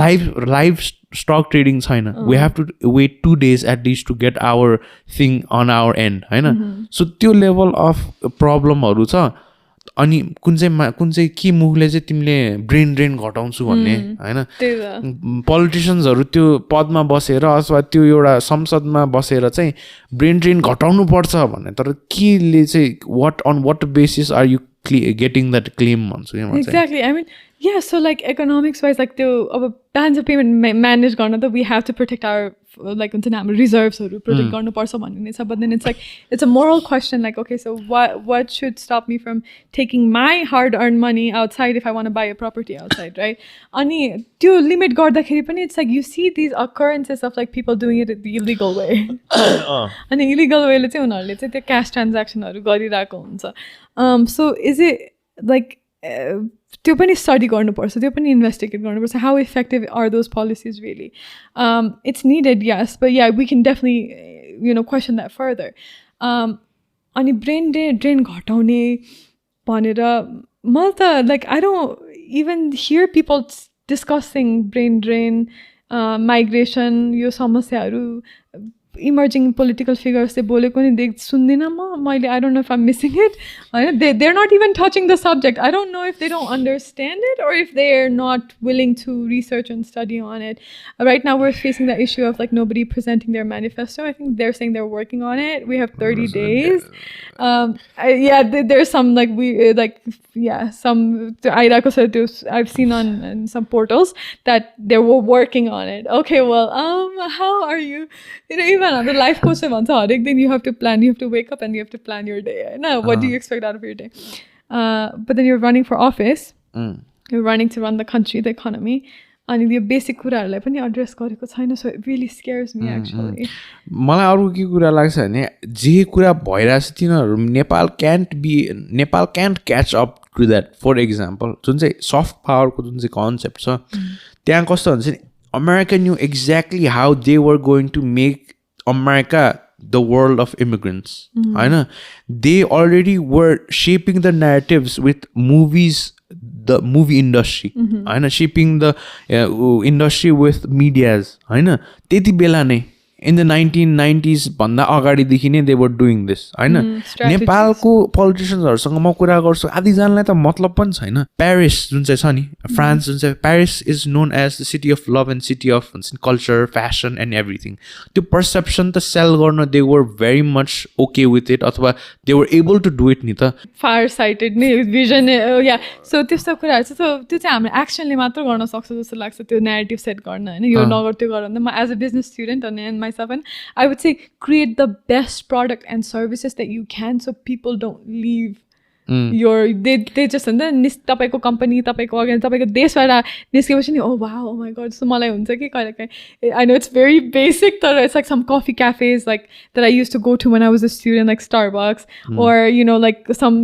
लाइभ स्टक ट्रेडिङ छैन we have to wait 2 days at least to get our thing on our end होइन सो त्यो लेभल अफ प्रब्लमहरू छ अनि कुन चाहिँ के मुखले चाहिँ तिमीले ब्रेन ड्रेन घटाउँछु भन्ने होइन पोलिटिसियन्सहरू त्यो पदमा बसेर अथवा त्यो एउटा संसदमा बसेर चाहिँ ब्रेन ड्रेन घटाउनु पर्छ भन्ने तर केले चाहिँ what basis are you getting that claim भन्छु exactly I mean yeah, so like economics wise, like the plans of payment manage garna, we have to protect our like reserves or protect garna parsa bhanne cha, but then it's like it's a moral question, like okay, so what should stop me from taking my hard earned money outside if I want to buy a property outside, right? Ani tyo limit garda kheri pani it's like you see these occurrences of like people doing it the illegal way. Ani illegal way le chai unharle chai tyo cash transaction haru garirako huncha. So is it like त्यो पनि study गर्नुपर्छ त्यो पनि investigate गर्नुपर्छ how effective are those policies really it's needed yes but yeah we can definitely you know question that further अनि brain drain घटाउने भनेर म त like I don't even hear people discussing brain drain migration यो समस्याहरू emerging political फिगर्सले बोलेको नि सुन्दिनँ मैले I don't know if I am missing it होइन they are not even touching the subject I don't know if they don't understand it or if they are not willing to research and study on it. Right now we're facing the issue of like nobody presenting their manifesto. I think they're saying they're working on it. We have 30 days. There's some like some I've seen on some portals that they were working on it. Okay, well, how are you? You know, even on the life coach then you have to plan. You have to wake up and you have to plan your day. Now, what do you expect out of your day? But then you're running for office. You're running to run the country, the economy. अनि यो basic कुराहरूलाई पनि address गरेको छैन so it really scares me actually मलाई अरू के कुरा लाग्छ भने जे कुरा भइरहेछ तिनीहरू Nepal can't catch up to that for example जुन चाहिँ सफ्ट पावरको जुन चाहिँ कन्सेप्ट छ त्यहाँ कस्तो हुन्छ नि America new exactly how they were going to make America the world of immigrants होइन they already were shaping the narratives with movies the movie industry होइन shaping the industry with medias होइन त्यति बेला नै in the 1990s भन्दा अगाडिदेखि नै they were doing this होइन नेपालको पोलिटिसियन्सहरूसँग म कुरा गर्छु आधीजनालाई त मतलब पनि छैन पेरिस जुन चाहिँ छ नि फ्रान्स जुन चाहिँ Paris is known as the city of love and city of culture fashion and everything त्यो पर्सेप्सन त सेल गर्न they were very much okay with it अथवा they were able to do it नि त far sighted नि vision yeah so त्यस्तो कुराहरू छ त्यो चाहिँ हाम्रो एक्सनले मात्र गर्न सक्छ जस्तो लाग्छ त्यो नेरेटिभ सेट गर्न होइन यो नगर त्यो गर म एज अ बिजनेस स्टुडेन्ट अनि and I would say create the best product and services that you can so people don't leave they just तपाईँको कम्पनी तपाईँको अर्गनाइज तपाईँको देशबाट निस्केपछि नि oh wow oh my God जस्तो मलाई हुन्छ कि कहिले काहीँ I know it's very basic तर it's like some coffee cafes like that I use to go to when I was a student like Starbucks or you know like some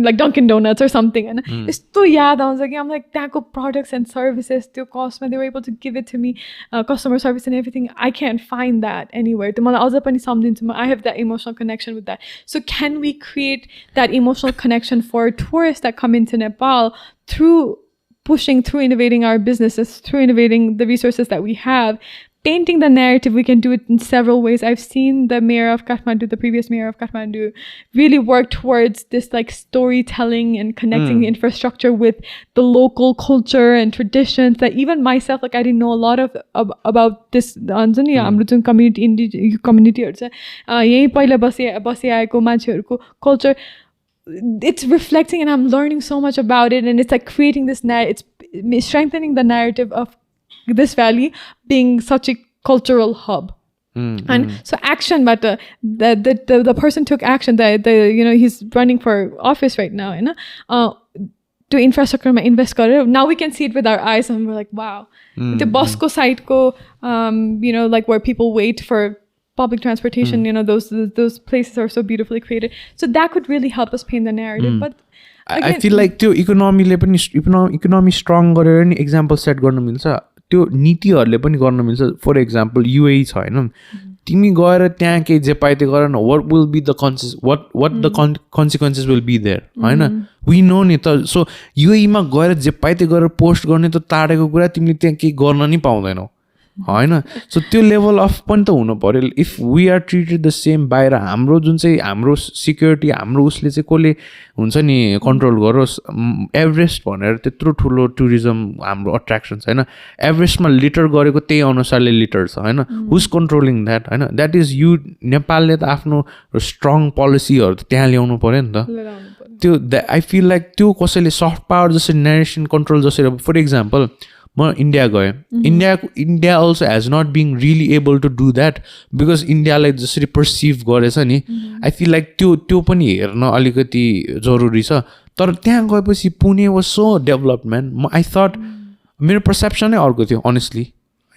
like Dunkin Donuts or something होइन यस्तो याद आउँछ कि I'm like त्यहाँको products and services त्यो कस्टमा they were able to give it to me customer service and everything I can't find that anywhere त्यो मलाई अझ पनि सम्झिन्छु I have that emotional connection with that so can we create that emotional connection for tourists that come into Nepal through pushing through innovating our businesses through innovating the resources that we have painting the narrative we can do it in several ways I've seen the mayor of Kathmandu the previous mayor of Kathmandu really work towards this like storytelling and connecting infrastructure with the local culture and traditions that even myself like I didn't know a lot of about this हाम्रो जुन कम्युनिटीहरू छ यही पहिला बसी आएको मान्छेहरूको culture it's reflecting and I'm learning so much about it and it's like creating this it's strengthening the narrative of this valley being such a cultural hub and so action but the person took action the you know he's running for office right now you know to infrastructure ma invest garer now we can see it with our eyes and we're like wow the bus ko side ko you know like where people wait for public transportation you know those places are so beautifully created so that could really help us paint the narrative but again, I feel like त्यो इकोनोमीले पनि economy strong गरेर नि example set गर्न मिल्छ त्यो नीतिहरूले पनि गर्न मिल्छ फर एक्जाम्पल युएई छ होइन तिमी गएर त्यहाँ केही जे पाए त्यो गर न what will be the what the consequences will be there हैन we know नि त सो युएईमा गएर जे पाए त्यो गरेर पोस्ट गर्ने त टाढेको कुरा तिमीले त्यहाँ केही गर्न नि पाउँदैनौ हैन सो त्यो लेभल अफ पनि त हुनु पर्यो if we are treated the same बाहिर हाम्रो जुन चाहिँ हाम्रो सिक्युरिटी हाम्रो उसले चाहिँ कसले हुन्छ नि कन्ट्रोल गरोस् एभरेस्ट भनेर त्यत्रो ठुलो टुरिज्म हाम्रो अट्र्याक्सन्स हैन एभरेस्टमा लिटर गरेको त्यही अनुसारले लिटर छ हैन हुज कन्ट्रोलिङ द्याट हैन द्याट इज यु नेपालले त आफ्नो स्ट्रङ पोलिसीहरू त त्यहाँ ल्याउनु पर्यो नि त त्यो आई फिल लाइक त्यो कसैले सफ्ट पावर जसरी नेरेसन कन्ट्रोल जसरी फर इक्जाम्पल म इन्डिया गएँ India also has not being really able to do that because इन्डियालाई जसरी पर्सिभ गरेछ नि आई फिल लाइक त्यो पनि हेर्न अलिकति जरुरी छ तर त्यहाँ गएपछि Pune was so development I thought मेरो पर्सेप्सनै अर्को थियो अनेस्टली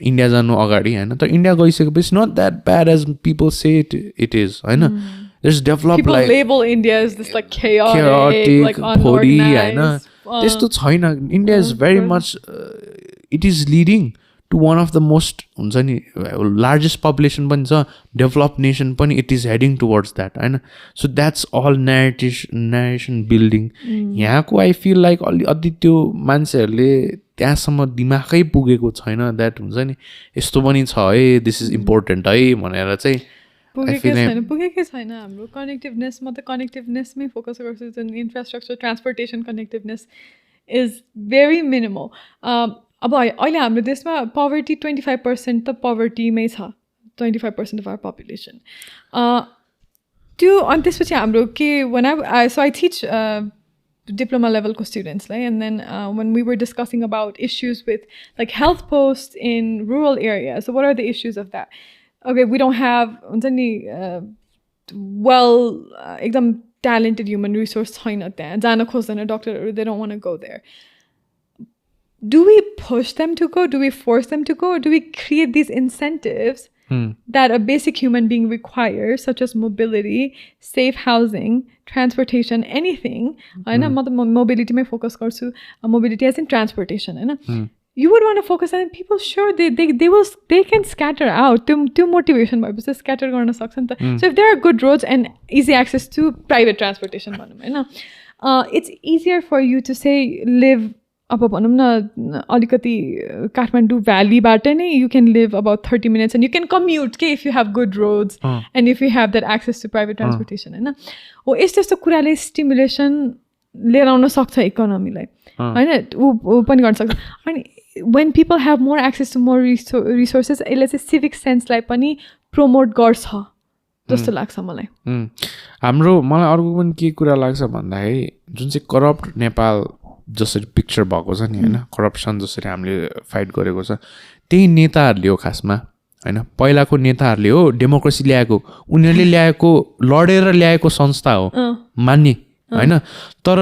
इन्डिया जानु अगाडि होइन तर इन्डिया गइसकेपछि not that bad as people say it is होइन there's developed people like label India as this like chaotic like unorganized त्यस्तो छैन India is very much it is leading to one of the most हुन्छ नि largest population पनि छ developed nation पनि it is heading towards that हैन so that's all narration building यहाँको I feel like अलि त्यो मान्छेहरूले त्यहाँसम्म दिमागै पुगेको छैन द्याट हुन्छ नि यस्तो पनि छ है दिस इज इम्पोर्टेन्ट है भनेर चाहिँ पुगेकै छैन हाम्रो कनेक्टिभनेस म त कनेक्टिभनेसमै फोकस गर्छु जुन infrastructure transportation connectiveness is very minimal अब अहिले हाम्रो देशमा पवर्टी 25% त पवर्टीमै छ 25% अफ आवर पपुलेसन त्यो अनि त्यसपछि हाम्रो के one so I teach diploma level students like, and then when we were discussing about issues with like health posts in rural areas, so what are the issues of that? Okay, we don't have एकदम talented human resource छैन त्यहाँ जान खोज्दैन डक्टरहरू they don't want to go there. Do we push them to go? Do we force them to go? Or do we create these incentives that a basic human being requires, such as mobility, safe housing, transportation, anything? I know mobility may focus on mobility as in transportation. You would want to focus on people. Sure, they can scatter out. To motivation by because scatter garna सक्छ नि त. So if there are good roads and easy access to private transportation, it's easier for you to say live. अब भनौँ न अलिकति काठमाडौँ भ्यालीबाट नै you can live about 30 minutes and you can commute के if you have good roads and if you have that access to private transportation होइन हो यस्तो यस्तो कुराले स्टिमुलेसन लिएर आउन सक्छ इकोनोमीलाई होइन ऊ पनि गर्न सक्छ अनि when people have more access to more resources यसले चाहिँ civic सेन्सलाई पनि प्रमोट गर्छ जस्तो लाग्छ मलाई मलाई अर्को पनि के कुरा लाग्छ भन्दाखेरि जुन चाहिँ करप्ट नेपाल जसरी पिक्चर भएको छ नि होइन करप्सन जसरी हामीले फाइट गरेको छ त्यही नेताहरूले हो खासमा होइन पहिलाको नेताहरूले हो डेमोक्रेसी ल्याएको उनीहरूले ल्याएको लडेर ल्याएको संस्था हो मान्ने होइन तर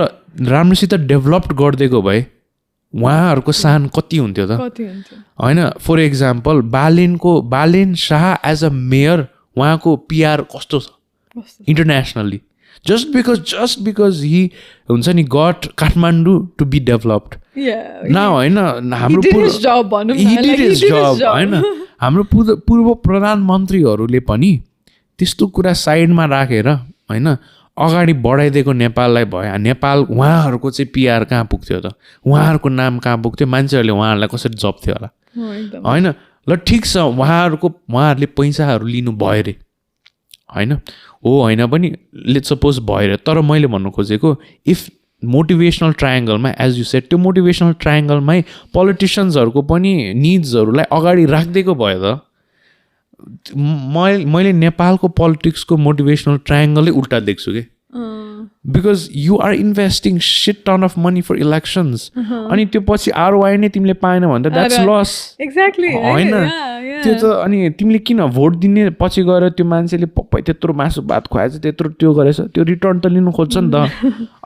राम्रोसित डेभलप्ड गरिदिएको भए उहाँहरूको सान कति हुन्थ्यो त होइन for example Balen Shah as a mayor उहाँको पिआर कस्तो छ इन्टरनेसनली just because he हुन्छ नि got Kathmandu to be developed now होइन हाम्रो he did his job होइन हाम्रो पूर्व प्रधानमन्त्रीहरूले पनि त्यस्तो कुरा साइडमा राखेर होइन अगाडि बढाइदिएको नेपाललाई भयो नेपाल उहाँहरूको चाहिँ पिआर कहाँ पुग्थ्यो त उहाँहरूको नाम कहाँ पुग्थ्यो मान्छेहरूले उहाँहरूलाई कसरी जप्थ्यो होला होइन ल ठिक छ उहाँहरूले पैसाहरू लिनु भयो रे होइन हो होइन पनि लेट्स सपोज भयो तर मैले भन्नु खोजेको इफ मोटिभेसनल ट्रायङ्गलमा एज यु सेड त्यो मोटिभेसनल ट्रायङ्गलमै पोलिटिसियन्सहरूको पनि निड्सहरूलाई अगाडि राखिदिएको भयो त मैले नेपालको पोलिटिक्सको मोटिभेसनल ट्रायङ्गलै उल्टा देख्छु कि because you are investing shit ton of money for elections अनि त्यो पछि आरओआई नै तिमीले पाएन भन्दा द्याट्स लस एक्ज्याक्टली होइन त्यो त अनि तिमीले किन भोट दिने पछि गएर त्यो मान्छेले त्यत्रो मासु भात खुवाएछ त्यत्रो त्यो गरेछ त्यो रिटर्न त लिनु खोज्छ नि त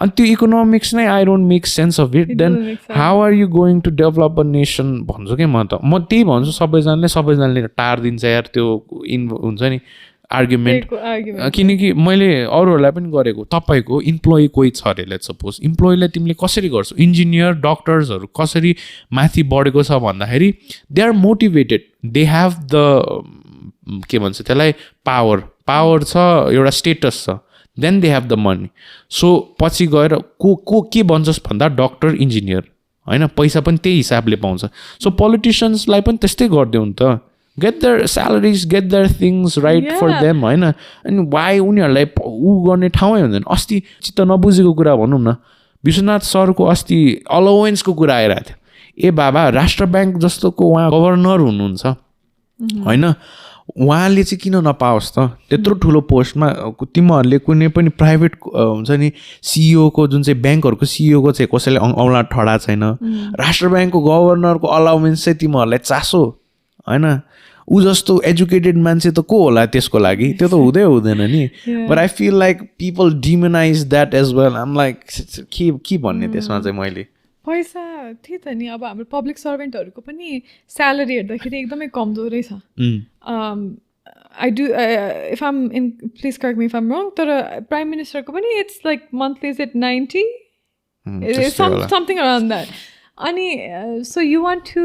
अनि त्यो इकोनोमिक्स नै I don't make sense of it then how are you going to develop a nation भन्छु कि म त्यही भन्छु सबैजनाले टारिदिन्छ यार त्यो हुन्छ नि आर्ग्युमेन्ट किनकि मैले अरूहरूलाई पनि गरेको तपाईँको इम्प्लोइ कोही छ अरे लेट्स सपोज इम्प्लोइलाई तिमीले कसरी गर्छौ इन्जिनियर डक्टर्सहरू कसरी माथि बढेको छ भन्दाखेरि they are motivated they have the के भन्छ त्यसलाई पावर छ एउटा स्टेटस छ then they have the money so पछि गएर को के बन्छस् भन्दा डक्टर इन्जिनियर होइन पैसा पनि त्यही हिसाबले पाउँछ सो पोलिटिसियन्सलाई पनि त्यस्तै गरिदेऊ नि त get their salaries, get their things right for them होइन अनि वाइ उनीहरूलाई ऊ गर्ने ठाउँै हुँदैन अस्ति चित्त नबुझेको कुरा भनौँ न विश्वनाथ सरको अस्ति अलावेन्सको कुरा आइरहेको थियो ए बाबा राष्ट्र ब्याङ्क जस्तोको उहाँ गभर्नर हुनुहुन्छ होइन उहाँले चाहिँ किन नपाओस् त त्यत्रो ठुलो पोस्टमा तिमीहरूले कुनै पनि प्राइभेट हुन्छ नि सिइओको जुन चाहिँ ब्याङ्कहरूको सिइओको चाहिँ कसैले औँला ठडा छैन राष्ट्र ब्याङ्कको गभर्नरको अलाउमेन्स चाहिँ तिमीहरूलाई चासो होइन ऊ जस्तो एजुकेटेड मान्छे त को होला त्यसको लागि त्यो त हुँदैन नि but I feel like people demonize that as well um like के भन्ने त्यसमा चाहिँ मैले पैसा थियो त नि अब हाम्रो पब्लिक सर्भेन्टहरूको पनि स्यालेरी हेर्दाखेरि एकदमै कमजोर रहेछ I do if I'm in please correct me if I'm wrong तर प्राइम मिनिस्टरको पनि it's like monthly is it 90 something around that अनि so you want to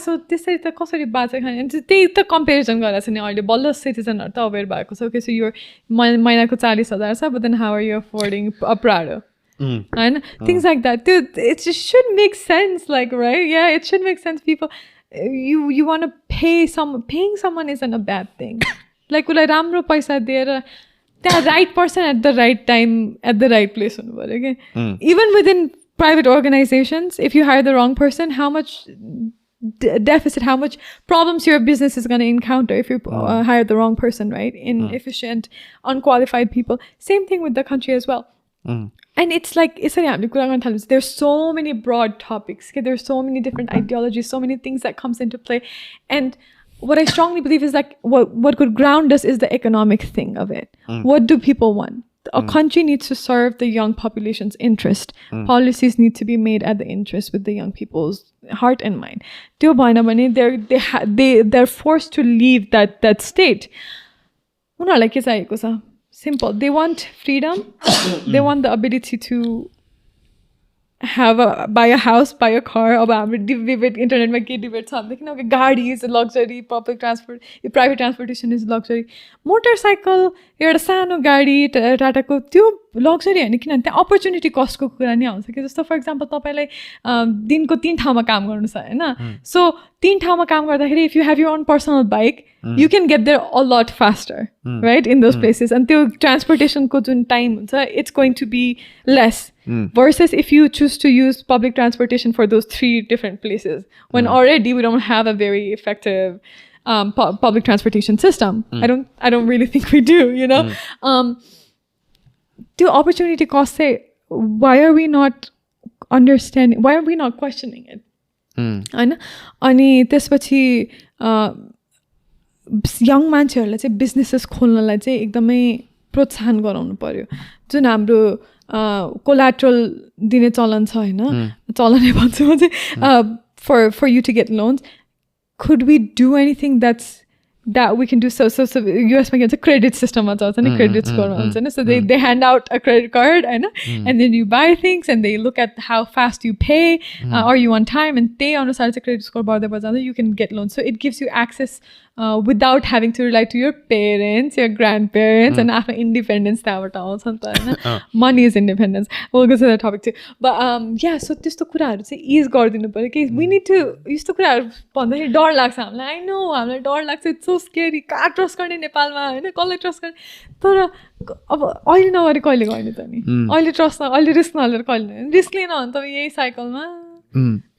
so त्यसरी त कसरी बाँचेर खाने त्यही त कम्पेरिजन गरेर छ नि अहिले बल्ल सिटिजनहरू त अवेर भएको छ ओके सो यो महिनाको 40,000 छ but then how are you affording a Prado होइन थिङ्स लाइक द्याट त्यो it should make sense like right it should make sense people you want paying someone is an a bad thing like उसलाई राम्रो पैसा दिएर त्यहाँ right person at the right time at the right place हुनु पऱ्यो कि even within private organizations, if you hire the wrong person, how much deficit, how much problems your business is going to encounter if you hire the wrong person, right? Inefficient, unqualified people. Same thing with the country as well. And it's like, there's so many broad topics. Okay? There's so many different ideologies, so many things that comes into play. And what I strongly believe is like, what could ground us is the economic thing of it. What do people want? A country needs to serve the young population's interest. Policies need to be made at the interest with the young people's heart and mind. They're forced to leave that state. Simple. They want freedom. They want the ability to buy a house, buy a car. अब हाम्रो debate इन्टरनेटमा के debate छ भनेदेखि अब गाडी is luxury public transport private transportation is luxury motorcycle एउटा सानो गाडी टाटाको त्यो लग्जरी होइन किनभने त्यहाँ अपर्च्युनिटी कस्टको कुरा नि आउँछ कि जस्तो फर इक्जाम्पल तपाईँलाई दिनको 3 ठाउँमा काम गर्नु छ होइन सो 3 ठाउँमा काम गर्दाखेरि if you have your own personal bike you can get there a lot faster, right, in those places. And the transportation ko jun time huncha, it's going to be less. Versus if you choose to use public transportation for those 3 different places, when already we don't have a very effective public transportation system. I don't really think we do, you know. The opportunity cost say, why are we not understanding? Why are we not questioning it? Ani त्यसपछि young मान्छेहरूलाई चाहिँ businesses खोल्नलाई चाहिँ एकदमै प्रोत्साहन गराउनु पर्यो जुन हाम्रो कोलाट्रल दिने चलन छ होइन चलनै भन्छु म चाहिँ for you to get loans could we do anything that we can do so US ma ke bhन्छ credit system ma chhaउँछ नि credit score ma हुन्छ नि so they hand out a credit card हैन and then you buy things and they look at how fast you pay are you on time and त्यही अनुसार चाहिँ credit score बढ्दै बढ्दै you can get loans so it gives you access without having to rely to your parents your grandparents and आफ्नो independence त्यहाँबाट आउँछ नि त हैन money is independence we'll go to that topic too but so त्यस्तो कुराहरू चाहिँ is गरिदिनु पर्यो कि we need to यस्तो कुराहरू भन्दाखेरि डर लाग्छ हामीलाई I know हामीलाई डर लाग्छ it's so scary कहाँ ट्रस्ट गर्ने नेपालमा हैन कसलाई ट्रस्ट गर्ने तर अब अहिले नगरे कहिले गर्ने त नि अहिले ट्रस्ट अहिले रिस्क नलिएर कहिले रिस्क लिन हो नि त यही साइकलमा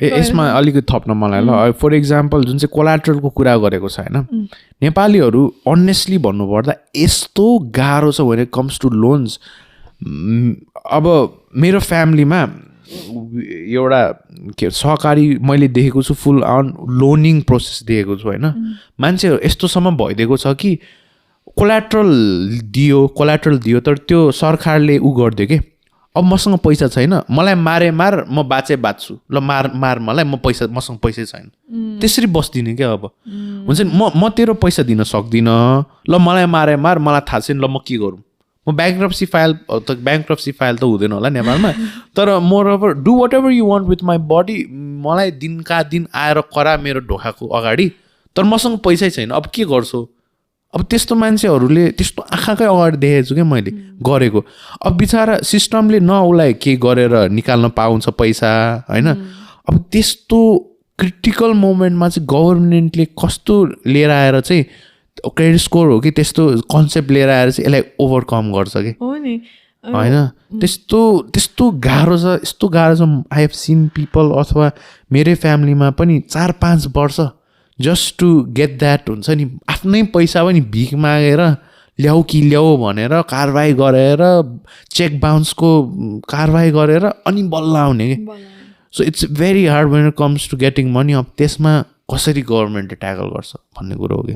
यसमा अलिकति थप्न मलाई ल फर इक्जाम्पल जुन चाहिँ कोलाट्रलको कुरा गरेको छ होइन नेपालीहरू अनेस्टली भन्नुपर्दा यस्तो गाह्रो छ when it comes to loans अब मेरो फ्यामिलीमा एउटा के सहकारी मैले देखेको छु फुल अन लोनिङ प्रोसेस देखेको छु होइन मान्छेहरू यस्तोसम्म भइदिएको छ कि कोलाट्रल दियो तर त्यो सरकारले उ गरिदियो कि अब मसँग पैसा छैन मलाई मार म बाँच्छु ल मार मलाई मसँग पैसै छैन त्यसरी बस्दिनँ क्या अब हुन्छ नि म तेरो पैसा दिन सक्दिनँ ल मलाई मार मलाई थाहा छैन ल म के गरौँ म ब्याङ्क्रप्सी फाइल त हुँदैन होला नेपालमा तर moreover do whatever you want with my body मलाई दिनका दिन आएर करा मेरो ढोकाको अगाडि तर मसँग पैसै छैन अब के गर्छु अब त्यस्तो मान्छेहरूले त्यस्तो आँखाकै अगाडि देखेको छु क्या मैले गरेको. अब बिचरा सिस्टमले न उसलाई के गरेर निकाल्न पाउँछ पैसा होइन. अब त्यस्तो क्रिटिकल मोमेन्टमा चाहिँ गभर्मेन्टले कस्तो लिएर आएर चाहिँ क्रेडिट स्कोर हो कि त्यस्तो कन्सेप्ट लिएर आएर चाहिँ यसलाई ओभरकम गर्छ कि होइन. त्यस्तो त्यस्तो गाह्रो छ, यस्तो गाह्रो छ. आई हेभ सिन पिपल अथवा मेरै फ्यामिलीमा पनि 4-5 वर्ष जस्ट टु गेट द्याट हुन्छ नि, आफ्नै पैसा पनि भिख मागेर ल्याऊ कि ल्याऊ भनेर कारवाही गरेर चेक बााउन्सको कारवाही गरेर अनि बल्ल आउने कि. So it's very hard when it comes to getting money. अब त्यसमा कसरी गभर्मेन्टले ट्याकल गर्छ भन्ने कुरो हो कि.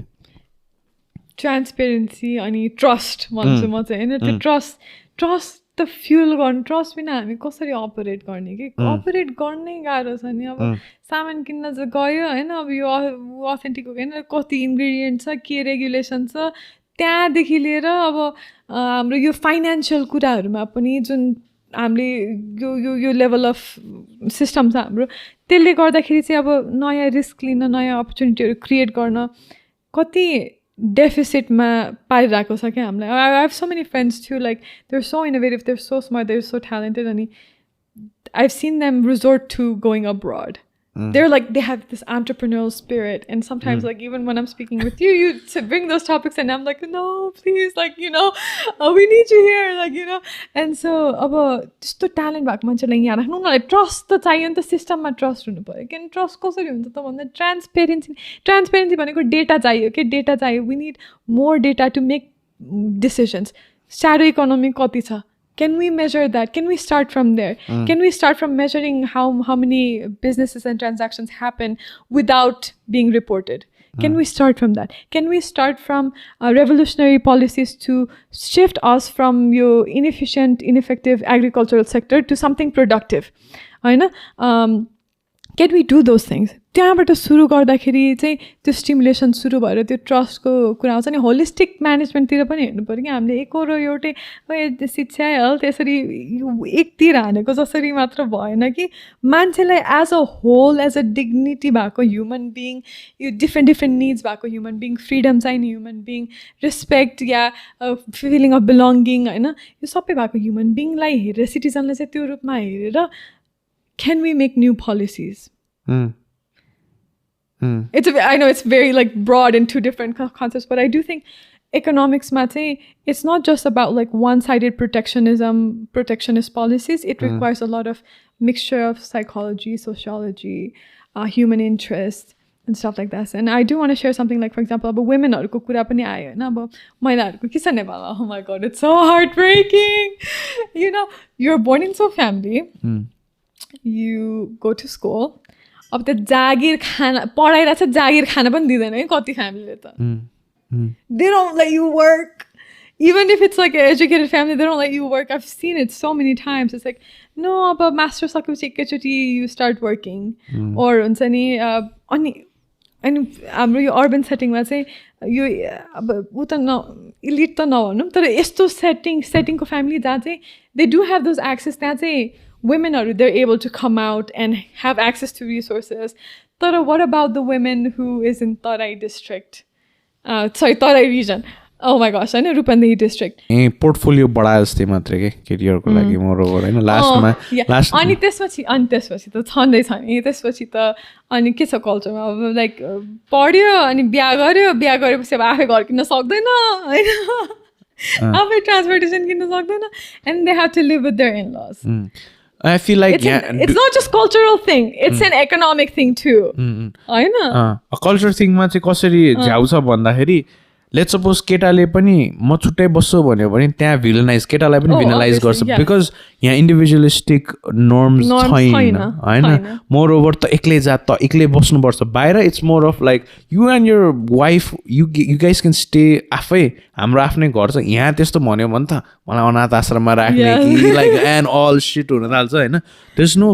ट्रान्सपेरेन्सी अनि ट्रस्ट भन्छु म चाहिँ होइन. त्यो ट्रस्ट त फ्युल गर्नु, ट्रस्ट बिना हामी कसरी अपरेट गर्ने कि. अपरेट गर्नै गाह्रो छ नि. अब सामान किन्न चाहिँ गयो होइन, अब यो अथेन्टिक हो होइन, कति इन्ग्रिडियन्ट छ, के रेगुलेसन छ, त्यहाँदेखि लिएर अब हाम्रो यो फाइनेन्सियल कुराहरूमा पनि जुन हामीले यो यो यो लेभल अफ सिस्टम छ हाम्रो, त्यसले गर्दाखेरि चाहिँ अब नयाँ रिस्क लिन, नयाँ अपर्च्युनिटीहरू क्रिएट गर्न कति डेफिसिटमा पारिरहेको छ क्या हामीलाई. I have so many friends though like they're so innovative, they're so smart, they're so talented, अनि I have seen them resort to going abroad. They're like, they have this entrepreneurial spirit, and sometimes like even when I'm speaking with you, you bring those topics and I'm like, no, please, like, you know, we need you here, like, you know. And so aba just talent भएको मान्छेलाई यहाँ राख्नु, उनीहरूलाई trust त चाहियो नि त, सिस्टममा ट्रस्ट हुनु पऱ्यो. किन ट्रस्ट कसरी हुन्छ त भन्दा ट्रान्सपेरेन्सी भनेको डेटा चाहियो के, डेटा चाहियो. We need more data to make decisions. Shadow economy कति छ? Can we measure that? Can we start from there? Can we start from measuring how many businesses and transactions happen without being reported? Can we start from that? Can we start from revolutionary policies to shift us from your inefficient, ineffective agricultural sector to something productive? Can we do those things? त्यहाँबाट सुरु गर्दाखेरि चाहिँ त्यो stimulation सुरु भएर त्यो ट्रस्टको कुरा आउँछ नि. होलिस्टिक म्यानेजमेन्टतिर पनि हेर्नु पऱ्यो कि हामीले एकरो एउटै शिक्षा हेल्थ यसरी एकतिर हानेको जसरी मात्र भएन कि. मान्छेलाई as a whole, as a dignity भएको ह्युमन बिङ, यो डिफ्रेन्ट निड्स भएको ह्युमन बिङ, फ्रिडम चाहिने ह्युमन बिङ, रेस्पेक्ट या फिलिङ अफ बिलोङ्गिङ होइन, यो सबै भएको ह्युमन बिङलाई हेरेर, सिटिजनलाई चाहिँ त्यो रूपमा हेरेर can we make new policies? I know it's very like broad and two different concepts, but I do think economics it's not just about like one-sided protectionist policies. It requires a lot of mixture of psychology, sociology, human interest and stuff like that. And I do want to share something like, for example, about women ko kura pani aayo na, aba महिलाहरुको के छ नेपालमा. Oh my god, it's so heartbreaking. You know, you're born into a family. You go to school. अब त्यो जागिर खाना पढाइरहेको छ, जागिर खाना पनि दिँदैन है कति फ्यामिलीले त. They don't let you work. Even if it's like an educated family, they don't let you work. I've seen it so many times. It's like, no, अब मास्टर सकेपछि एकैचोटि you start working. Or हुन्छ नि अनि हाम्रो यो urban सेटिङमा चाहिँ यो अब ऊ त इलिट त नभनौँ, तर यस्तो सेटिङको फ्यामिली जहाँ चाहिँ they do have those access. त्यहाँ चाहिँ women they're able to come out and have access to resources. But what about the women who is in Tarai district? Tarai region. Oh my gosh, I know Rupandhi district. Portfolio बढा जस्तै मात्रै के करियरको लागि मोरोभर हैन last अनि त्यसपछि त छँदै छ नि. त्यसपछि त अनि के छ कल्चरमा, अब लाइक पढ्यो अनि बिहा गरेपछि अब आफै घर किन्न सक्दैन हैन, आफै ट्रान्सपोर्टेसन किन्न सक्दैन, and they have to live with their in-laws. I feel like it's not just cultural thing, it's an economic thing too. हैन a culture thing मा चाहिँ कसरी झ्याउँछ भन्दाखेरि, लेट्स सपोज केटाले पनि म छुट्टै बस्छु भन्यो भने त्यहाँ भिलनाइज, केटालाई पनि भिलनाइज गर्छ बिकज यहाँ इन्डिभिजुअलिस्टिक नर्म्स छैन हैन. मोर ओभर त एक्लै जा, त एक्लै बस्नुपर्छ. बाहिर it's more of like you and your wife, you guys can stay आफै, हाम्रो आफ्नै घर छ. यहाँ त्यस्तो भन्यो भने त मलाई अनाथ आश्रममा राख्ने कि लाइक एन्ड अल सिट हुन थाल्छ हैन. There is no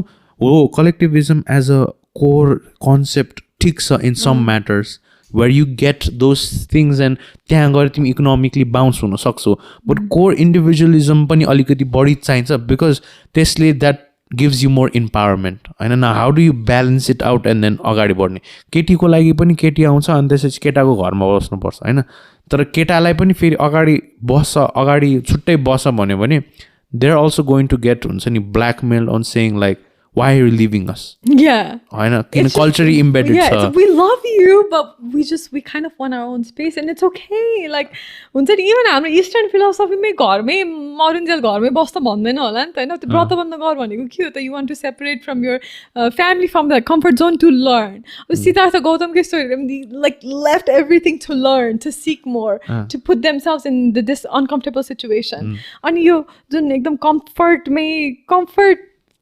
collectivism as a core concept ठिक छ in some matters where you get those things and त्यहाँ गएर तिमी इकोनोमिकली बाउन्स हुन सक्छौ. बट कोर इन्डिभिजुअलिजम पनि अलिकति बढी चाहिन्छ बिकज त्यसले that gives you more empowerment. And now how do you balance it out and then अगाडि बढ्ने? केटीको लागि पनि केटी आउँछ अनि त्यसपछि केटाको घरमा बस्नुपर्छ हैन, तर केटालाई पनि फेरि अगाडि बस्छ, अगाडि छुट्टै बस्छ भन्यो भने they're also going to get हुन्छ नि blackmailed on saying like why are you leaving us? Yeah. हैन, किन culturally embedded yeah, छ. we love you, but we kind of want our own space, and it's okay. Like, हुन्छ नि, even हाम्रो Eastern philosophy मै घरमै मरुन्जेल घरमै बस्न भन्दैन होला नि त हैन. त्यो व्रत बन्द गर भनेको के हो त? You want to separate from your family, from the comfort zone to learn. Siddhartha Gautamको story, like left everything to learn, to seek more, to put themselves in this uncomfortable situation. अनि यो जुन एकदम comfort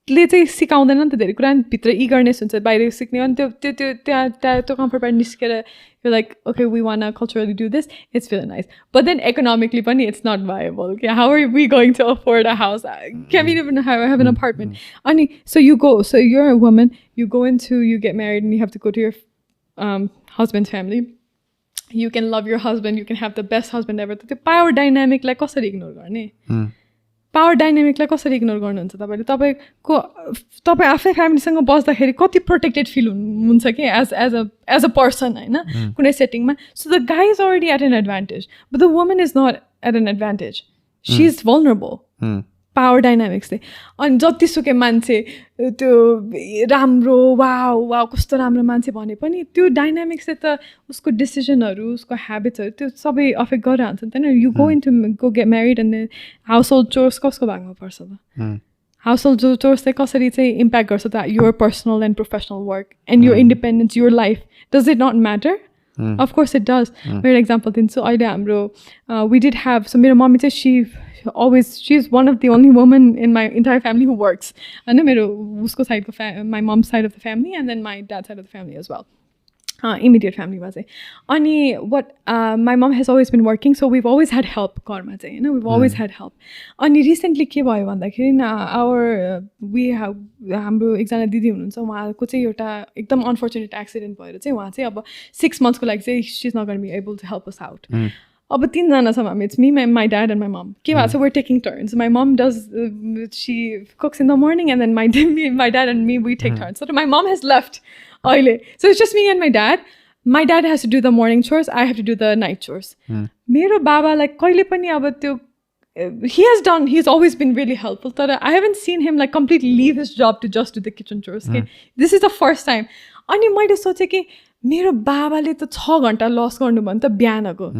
ले चाहिँ सिकाउँदैन नि त धेरै कुरा, भित्र इगरनेस हुन्छ बाहिर सिक्ने, अनि त्यो कम्फर्टबाट निस्केर you're like, okay, we want to culturally do this, it's really nice, but then economically पनि it's not viable. Okay, how are we going to afford a house? Can't even have an apartment. अनि so you're a woman, you get married and you have to go to your husband's family. You can love your husband, you can have the best husband ever. त्यो power dynamic लाई कसरी ignore गर्ने? Power डाइनामिकलाई कसरी ignore गर्नुहुन्छ तपाईँले? तपाईँ आफै फ्यामिलीसँग बस्दाखेरि कति प्रोटेक्टेड फिल हुन्छ कि एज अ पर्सन होइन कुनै सेटिङमा. So the guy is already at an advantage, but the woman is not at an advantage. She is vulnerable. Power dynamics चाहिँ. अनि जतिसुकै मान्छे त्यो राम्रो वा कस्तो राम्रो मान्छे भने पनि त्यो डाइनामिक्सले त उसको डिसिजनहरू, उसको ह्याबिट्सहरू त्यो सबै अफेक्ट गरेर हाल्छ नि त होइन. You go get married and household chores कसको भागमा पर्छ त? हाउस होल्ड चोर्स चाहिँ कसरी चाहिँ इम्प्याक्ट गर्छ त your personal and professional work and your independence, your life? Does it not matter? Of course it does. मेरो एक्जाम्पल दिन्छु. अहिले हाम्रो we did have, so मेरो मम्मी चाहिँ she's one of the only women in my entire family who works. And मेरो उसको साइडको my mom's side of the family and then my dad's side of the family as well. Immediate family मा चाहिँ. अनि what my mom has always been working, so we've always had help घरमा चाहिँ होइन. We've always had help. अनि recently के भयो भन्दाखेरि हाम्रो एकजना दिदी हुनुहुन्छ, उहाँको चाहिँ एउटा एकदम अनफर्चुनेट एक्सिडेन्ट भएर चाहिँ उहाँ चाहिँ अब 6 monthsको लागि चाहिँ she is not going be able to help us out. अब 3जना छौँ हामी. It's me, my dad and my mom. के भएको छ, we're taking turns. My mom does, she cooks in the morning and then my dad and me we take turns. So my mom has left अहिले. So it's just me and my dad. My dad has to do the morning chores, I have to do the night chores. मेरो बाबालाई कहिले पनि अब त्यो he's always been really helpful, but I haven't seen him like completely leave his job to just do the kitchen chores. Okay? This is the first time. अनि मैले सोचेँ कि मेरो बाबाले त 6 घण्टा लस गर्नु भयो नि त बिहानको.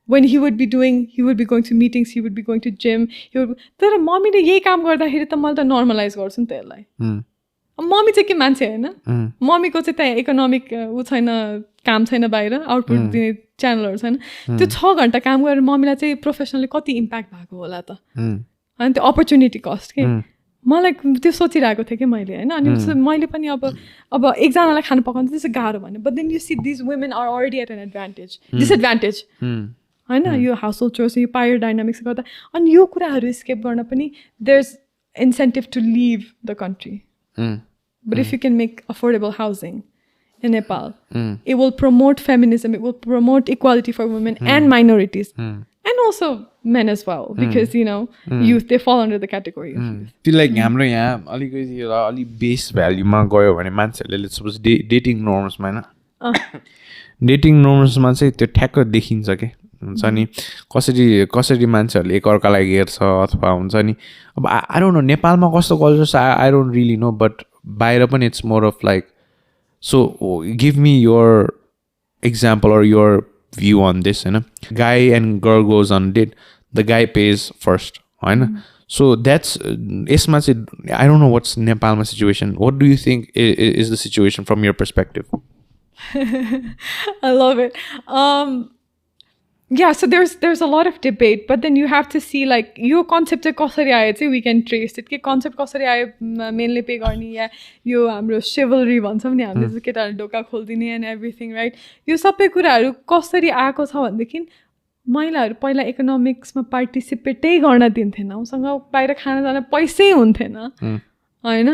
When he would be going to meetings, he would be going to gym. तर मम्मीले यही काम गर्दाखेरि त मैले त नर्मलाइज गर्छु नि त यसलाई. मम्मी चाहिँ के मान्छे होइन, मम्मीको चाहिँ त्यहाँ इकोनोमिक ऊ छैन, काम छैन, बाहिर आउटपुट दिने च्यानलहरू छैन. त्यो 6 घण्टा काम गरेर मम्मीलाई चाहिँ प्रोफेसनली कति इम्प्याक्ट भएको होला त. अनि त्यो अपर्च्युनिटी कस्ट के मलाई त्यो सोचिरहेको थिएँ कि मैले होइन. अनि मैले पनि अब एकजनालाई खाना पकाउनु त्यसो गाह्रो भन्यो. But then you see these women are already at an disadvantage होइन. यो हाउस होल्ड चोर्स, यो पावर डाइनामिक्स गर्दा. अनि यो कुराहरू स्केप गर्न पनि there is incentive to leave the country. But if you can make affordable housing in Nepal, it will promote feminism, it will promote equality for women and minorities, and also men as well, because you know youth, they fall under the category of youth. Feel like हाम्रो यहाँ अलिकति अलि base भ्याल्युमा गयो भने मान्छेहरूले suppose dating नर्म्समा होइन, dating नर्म्समा चाहिँ त्यो ठ्याक्क देखिन्छ के हुन्छ नि, कसरी मान्छेहरूले एकअर्कालाई हेर्छ अथवा हुन्छ नि. अब आई डोन्ट नो नेपालमा कस्तो कल्चर छ, I don't really know, but बाहिर पनि it's more of like. So give me your example or your view on this, होइन. Guy and girl goes on date, the guy pays first, होइन. So that's यसमा चाहिँ I don't know what's Nepal's situation. What do you think is the situation from your perspective? I love it. Yeah, so there's a lot of debate, but then you have to see like यो concept चाहिँ कसरी आयो चाहिँ we can trace it. के concept कसरी आयो, मेनले pay गर्ने या यो हाम्रो chivalry भन्छौँ नि हामीले चाहिँ केटाहरूले ढोका खोलिदिने and everything, right? यो सबै कुराहरू कसरी आएको छ भनेदेखि महिलाहरू पहिला इकोनोमिक्समा पार्टिसिपेटै गर्न दिन्थेन, उसँग बाहिर खाना जान पैसै हुन्थेन होइन.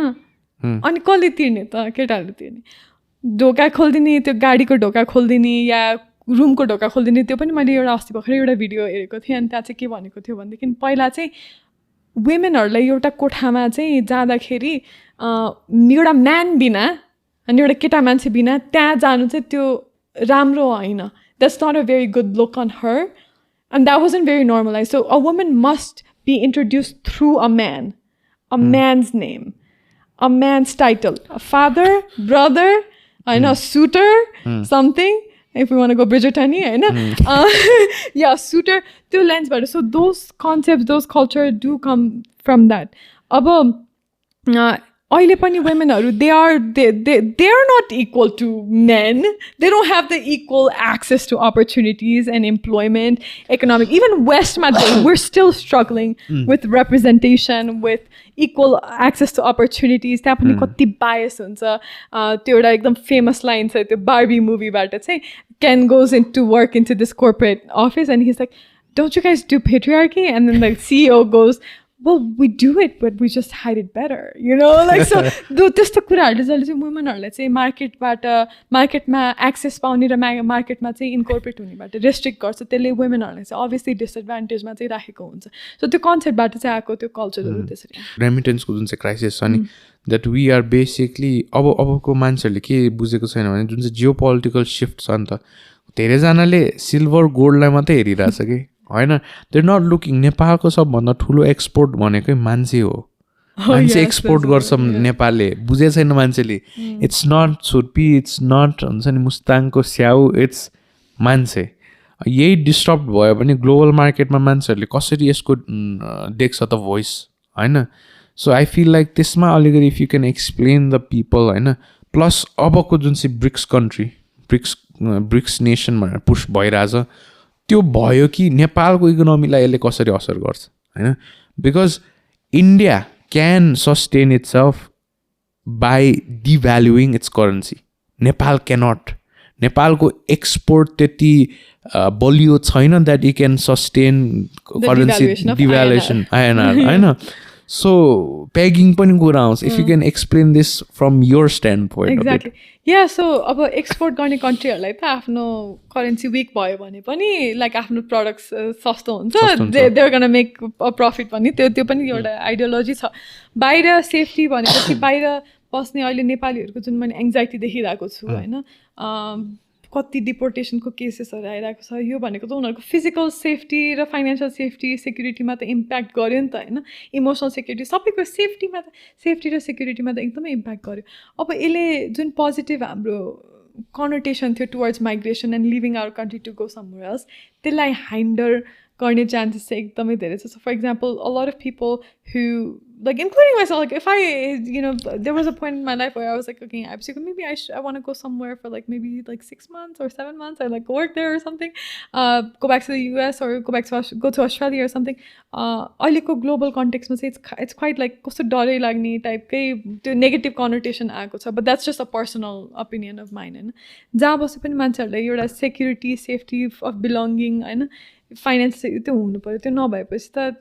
अनि कसले तिर्ने त? केटाहरूले तिर्ने. ढोका खोलिदिने, त्यो गाडीको ढोका खोलिदिने या रुमको ढोका खोलिदिने. त्यो पनि मैले एउटा अस्ति भर्खरै एउटा भिडियो हेरेको थिएँ, अनि त्यहाँ चाहिँ के भनेको थियो भनेदेखि पहिला चाहिँ वुमेनहरूलाई एउटा कोठामा चाहिँ जाँदाखेरि एउटा म्यान बिना अनि एउटा केटा मान्छे बिना त्यहाँ जानु चाहिँ त्यो राम्रो होइन. That's not a very good look on her. And that wasn't very normalized. So a woman must be introduced through a man, a man's name, a man's title, a father, brother, a suitor, something. If we want to go Bridgerton, yeah, suitor, two lens better. So those concepts, those culture do come from that. Aba, अहिले पनि womenहरू they are not equal to men. They don't have the equal access to opportunities and employment, economic. Even West, we're still struggling with representation, with equal access to opportunities. त्यहाँ पनि कति bias हुन्छ. त्यो एउटा एकदम famous line छ त्यो Barbie movie बाट चाहिँ Ken goes into work into this corporate office and he's like, don't you guys do patriarchy? And then the CEO goes, well, we do it, but we just hide it better, like so. त्यस्तो कुराहरूले जसले चाहिँ वुमेनहरूलाई चाहिँ मार्केटमा access पाउने र मार्केटमा चाहिँ इन्कर्पोरेट हुनेबाट रेस्ट्रिक्ट गर्छ, त्यसले वुमेनहरूलाई चाहिँ अभियसली डिसएडभान्टेजमा चाहिँ राखेको हुन्छ. सो त्यो कन्सेप्टबाट चाहिँ आएको त्यो कल्चरहरू त्यसरी. रेमिटेन्सको जुन चाहिँ क्राइसिस छ नि, द्याट वी आर बेसिकली अबको मान्छेहरूले के बुझेको छैन भने जुन चाहिँ जियो पोलिटिकल सिफ्ट छ नि त, धेरैजनाले सिल्भर गोल्डलाई मात्रै हेरिरहेछ कि होइन. They're not looking. नेपालको सबभन्दा ठुलो एक्सपोर्ट भनेकै मान्छे हो. मान्छे एक्सपोर्ट गर्छ नेपालले, बुझेको छैन मान्छेले. इट्स नट छुर्पी, इट्स नट हुन्छ नि मुस्ताङको स्याउ, इट्स मान्छे. यही डिस्टर्ब भयो भने ग्लोबल मार्केटमा मान्छेहरूले कसरी यसको देख्छ त भोइस होइन. सो आई फिल लाइक त्यसमा अलिकति if you can explain the people होइन. प्लस अबको जुन चाहिँ ब्रिक्स कन्ट्री, ब्रिक्स नेसन भनेर पुस भइरहेछ, त्यो भयो कि नेपालको इकोनोमीलाई यसले कसरी असर गर्छ होइन. Because India can sustain itself by devaluing its currency. Nepal cannot. नेपालको एक्सपोर्ट त्यति बलियो छैन that you can sustain currency devaluation INR होइन. सो पेगिङ पनि कुरा आउँछ. If you can explain this from your stand point. Exactly. Yeah so अब export गर्ने कन्ट्रीहरूलाई त आफ्नो करेन्सी विक भयो भने पनि लाइक आफ्नो प्रडक्ट्स सस्तो हुन्छ, they are gonna make a profit पनि. त्यो पनि एउटा आइडियोलोजी छ. बाहिर सेफ्टी भनेपछि बाहिर बस्ने अहिले नेपालीहरूको जुन मैले एङ्जाइटी देखिरहेको छु होइन, कति डिपोर्टेसनको केसेसहरू आइरहेको छ, यो भनेको त उनीहरूको फिजिकल सेफ्टी र फाइनेन्सियल सेफ्टी सेक्युरिटीमा त इम्प्याक्ट गर्यो नि त होइन. इमोसनल सेक्युरिटी सबैको सेफ्टी र सेक्युरिटीमा त एकदमै इम्प्याक्ट गर्यो. अब यसले जुन पोजिटिभ हाम्रो कनोटेसन थियो towards migration and living our country to go somewhere else, त्यसलाई हाइन्डर गर्ने चान्सेस चाहिँ एकदमै धेरै छ. For example a lot of people who like including myself, like if I there was a point in my life where I was like, okay, maybe I want to go somewhere for like maybe like 6 months or 7 months, or like work there or something, go back to the US or go to Australia or something. Ahileको global context ma it's quite like कस्तो डरै लाग्ने टाइपकै त्यो negative connotation आएको छ. but that's just a personal opinion of mine होइन. जहाँ बसे पनि मान्छेहरूलाई एउटा सेक्युरिटी सेफ्टी अफ बिलोङ्गिङ होइन, फाइनेन्स त्यो हुनु पऱ्यो. त्यो नभएपछि त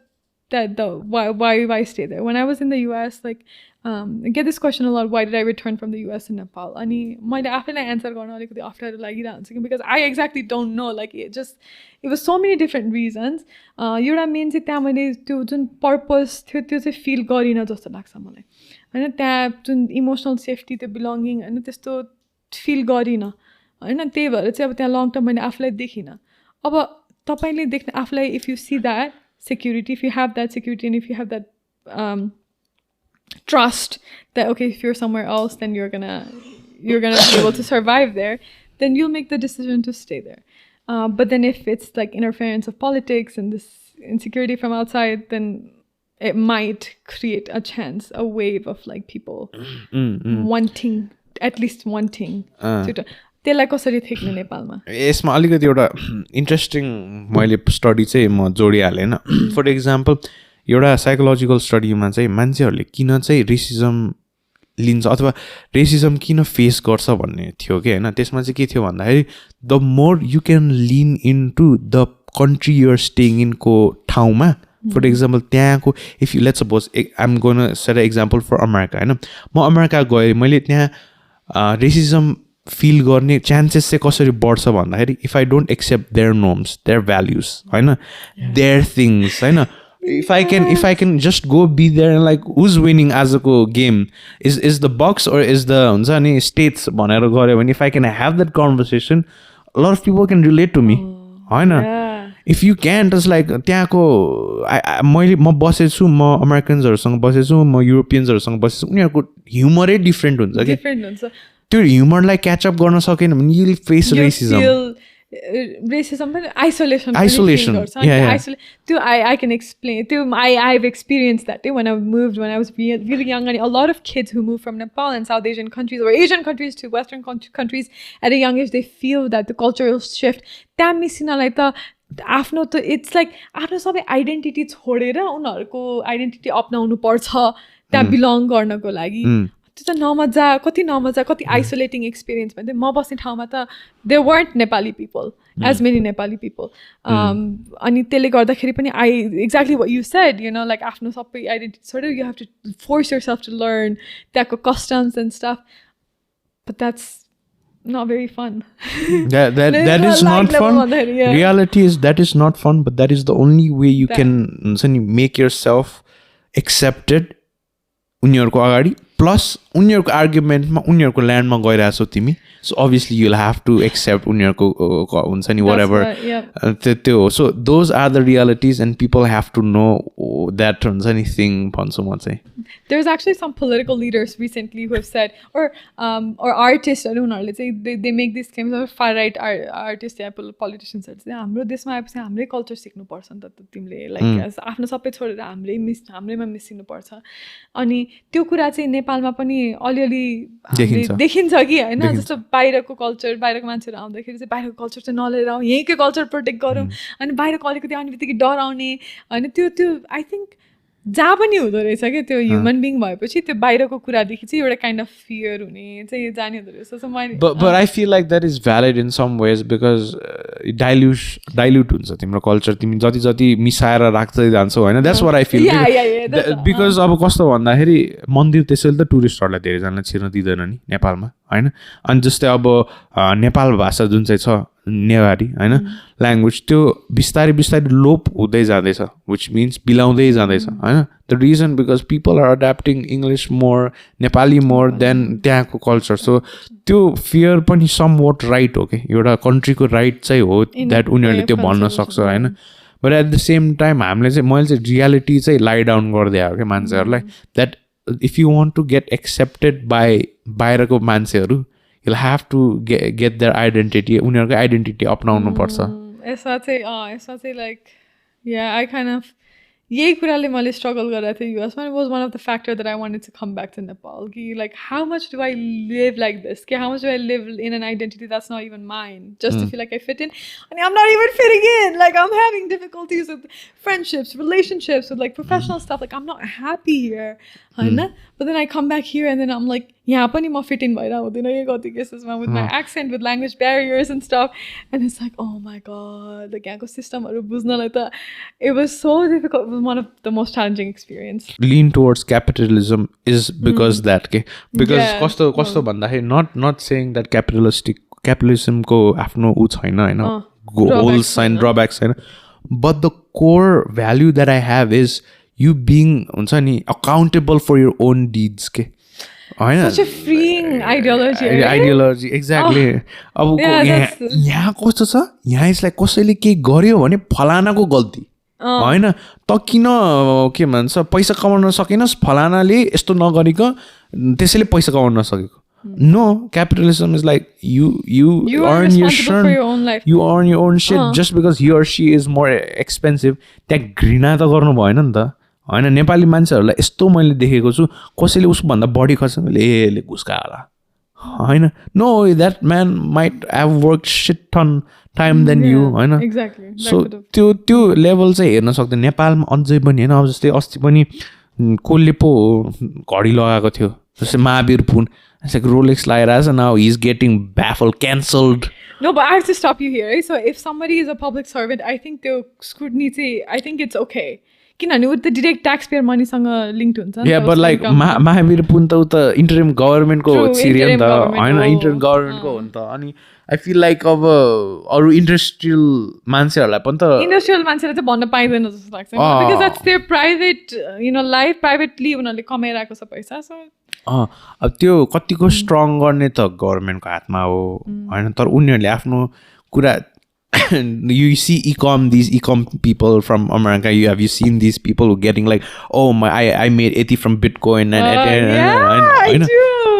why stay there? When I was in the US, like I get this question a lot, why did I return from the US and Nepal? Ani मैले आफैलाई answer गर्न अलिकति अप्ठ्यारो लागिरहन्छ कि because I exactly don't know, like it was so many different reasons. एउटा main चाहिँ त्यहाँ मैले त्यो जुन पर्पस थियो त्यो चाहिँ फिल गरिनँ जस्तो लाग्छ मलाई होइन. त्यहाँ जुन इमोसनल सेफ्टी त्यो बिलोङ्गिङ होइन त्यस्तो फिल गरिनँ होइन. त्यही भएर चाहिँ अब त्यहाँ लङ टर्म मैले आफूलाई देखिनँ. अब तपाईँले देख्ने आफूलाई if you see that security, if you have that security and if you have that trust that okay, if you're somewhere else then you're gonna be able to survive there, then you'll make the decision to stay there. But then if it's like interference of politics and this insecurity from outside, then it might create a chance, a wave of like people wanting to त्यसलाई कसरी थेक्ने नेपालमा. यसमा अलिकति एउटा interesting मैले study चाहिँ म जोडिहालेँ होइन. फर इक्जाम्पल एउटा साइकोलोजिकल स्टडीमा चाहिँ मान्छेहरूले किन चाहिँ रेसिजम लिन्छ अथवा रेसिजम किन फेस गर्छ भन्ने थियो कि होइन. त्यसमा चाहिँ के थियो भन्दाखेरि the more you can lean in to the country you're staying इनको ठाउँमा. फर इक्जाम्पल त्यहाँको if you let's suppose I am gonna set a example for America होइन. म अमेरिका गएँ, मैले त्यहाँ रेसिजम फिल गर्ने चान्सेस चाहिँ कसरी बढ्छ भन्दाखेरि if I don't accept their norms, their values होइन, देयर थिङ्स होइन, if I can just go be there and like who's winning as a game is the box or is the हुन्छ नि states भनेर गरे भने if I can have that conversation a lot of people can relate to me हैन if you can't it's like त्यहाँको मैले म बसेछु छु म अमेरिकन्सहरुसँग बसेछु छु म युरोपियन्सहरुसँग बसेछु छु उनीहरुको ह्युमरै डिफरेन्ट हुन्छ के त्यो ह्युमरलाई क्याच अप गर्न सकेन भने you will face racism racism but isolation I can explain I've experienced that when I moved when I was really young and a lot of kids who move from Nepal and South Asian countries or Asian countries to Western countries at a young age they feel that the cultural shift that missing like the आफ्नो त it's like आफ्नो सबै identity छोडेर उनीहरुको identity अपनाउनु पर्छ त्यहाँ belong गर्नको लागि त्यो त नमजा कति आइसोलेटिङ एक्सपिरियन्स भन्थे म बस्ने ठाउँमा त there weren't Nepali people as many Nepali people अनि त्यसले गर्दाखेरि पनि exactly what you said you know like आफ्नो सबै आइडेन्टिटी छोडेर you have to force yourself to learn त्यहाँको customs and stuff but that's not very fun. that is not fun. Reality is that is not fun, but that is the only way you can make yourself accepted उनीहरुको अगाडि plus उनीहरुको आर्गुमेन्टमा उनीहरुको ल्यान्डमा गइराछौ तिमी so obviously you'll have to accept उनीहरुको हुन्छ नि whatever त्यो so those are the realities and people have to know that हुन्छ नि thing भन्छु म चाहिँ there's actually some political leaders recently who have said or artists उनीहरुले चाहिँ they make these claims of far right artists yeah politicians चाहिँ हाम्रो देशमा आएपछि हाम्रै कल्चर सिक्नु पर्छ नि त तिमीले लाइक आफ्नो सबै छोडेर हाम्रैमा मिसिनु पर्छ अनि त्यो कुरा चाहिँ नेपालमा पनि अलिअलि देखिन्छ कि हैन जस्तो बाहिरको कल्चर बाहिरको मान्छेहरु आउँदाखेरि चाहिँ बाहिरको कल्चर चाहिँ नलिएर आउँ यहीँकै कल्चर प्रोटेक्ट गरौँ अनि बाहिरको अलिकति आउने बित्तिकै डराउने हैन त्यो आई थिंक जहाँ पनि हुँदो रहेछ क्या त्यो ह्युमन बिङ भएपछि त्यो बाहिरको कुरादेखि चाहिँ एउटा काइन्ड अफ फियर हुने चाहिँ जाने हुँदो रहेछ so but I feel like that is valid in some ways because dilute हुन्छ तिम्रो कल्चर तिमी जति जति मिसाएर राख्दै जान्छौ हैन that's what I feel because अब कस्तो भन्दाखेरि मन्दिर त्यसैले त टुरिस्टहरुलाई धेरै जना छिर्न दिदैन नि नेपालमा हैन अनि जस्तै अब नेपाल भाषा जुन चाहिँ छ नेवारी हैन ल्याङ्ग्वेज त्यो बिस्तारै लोप हुँदै जाँदैछ which means बिलाउँदै जाँदैछ हैन the reason because people are adapting English more Nepali more than त्यहाँको कल्चर so त्यो फियर पनि somewhat right हो के एउटा कन्ट्रीको राइट चाहिँ हो that उनीहरुले त्यो भन्न सक्छ हैन but at the same time हामीले चाहिँ मैले चाहिँ रियालिटी चाहिँ लाई डाउन गर्दै आयो के मान्छेहरुलाई that if you want to get accepted by बाहिरको मान्छेहरु you'll have to get their identity उनीहरुको आइडेन्टिटी अपनाउनु पर्छ यसमा चाहिँ like yeah I kind of यही कुराले मैले स्ट्रगल गरेको थिएँ युएसमा it was one of the factor that I wanted to come back to Nepal कि like how much do I live like this कि how much do I live in an identity that's not even mine just to feel like I fit in and I'm not even fitting in like I'm having difficulties with friendships relationships with like professional stuff like I'm not happy here हैन but then I come back here and then I'm like यहाँ पनि म fit in भइरा हुँदैन के कति केसेसमा with my accent with language barriers and stuff and it's like oh my god like यहाँको सिस्टमहरु बुझ्नलाई त it was so difficult it was one of the most challenging experience lean towards capitalism is because that के because कस्तो भन्दाखेरि not saying that capitalism को आफ्नो उ छैन हैन goals and drawbacks हैन but the core value that I have is you being हुन्छ नि accountable for your own deeds के such a freeing ideology exactly अब यहाँ कस्तो छ यहाँ यसलाई कसैले के गर्यो भने फलानाको गल्ती हैन त किन के भन्छ पैसा कमाउन सकेनस् फलानाले यस्तो नगरेको त्यसैले पैसा कमाउन नसकेको no capitalism is like you earn your shit for your own life you earn your own shit just because he or she is more expensive त्यहाँ घृणा त गर्नु भएन नि त हैन नेपाली मान्छेहरुलाई यस्तो मैले देखेको छु कसैले उसको भन्दा बढी खर्च ले घुसका होला हैन no that man might have worked shit ton time than you हैन exactly so त्यो लेभल चाहिँ हेर्न सक्दैन नेपालमा अझै पनि हैन अब जस्तै अस्ति पनि कोले पो घडी लगाएको थियो जस्तै महावीर पुन it's like Rolex लगाइरहेछ now he's getting baffled cancelled no but I have to stop you here so if somebody is a public servant I think the scrutiny I think it's okay किनभने ऊ त direct tax pair मनीसँग link हुन्छ नि या but like Mahavir पुन त उता interim गभर्नमेन्टको छिर्यो नि त होइन इन्टरिम गभर्नमेन्टको हो नि त अनि आई फिल लाइक अब अरू इन्डस्ट्रियल मान्छेहरूलाई पनि त इन्डस्ट्रियल मान्छेलाई चाहिँ भन्न पाइँदैन जस्तो लाग्छ because that's their private life privately उनीहरूले कमाइरहेको छ पैसा सो अब त्यो कतिको स्ट्रङ गर्ने त गभर्मेन्टको हातमा हो होइन तर उनीहरूले आफ्नो कुरा you see these ecom people from America. Have you seen these people who getting like, oh my, I made 80 from Bitcoin and I do.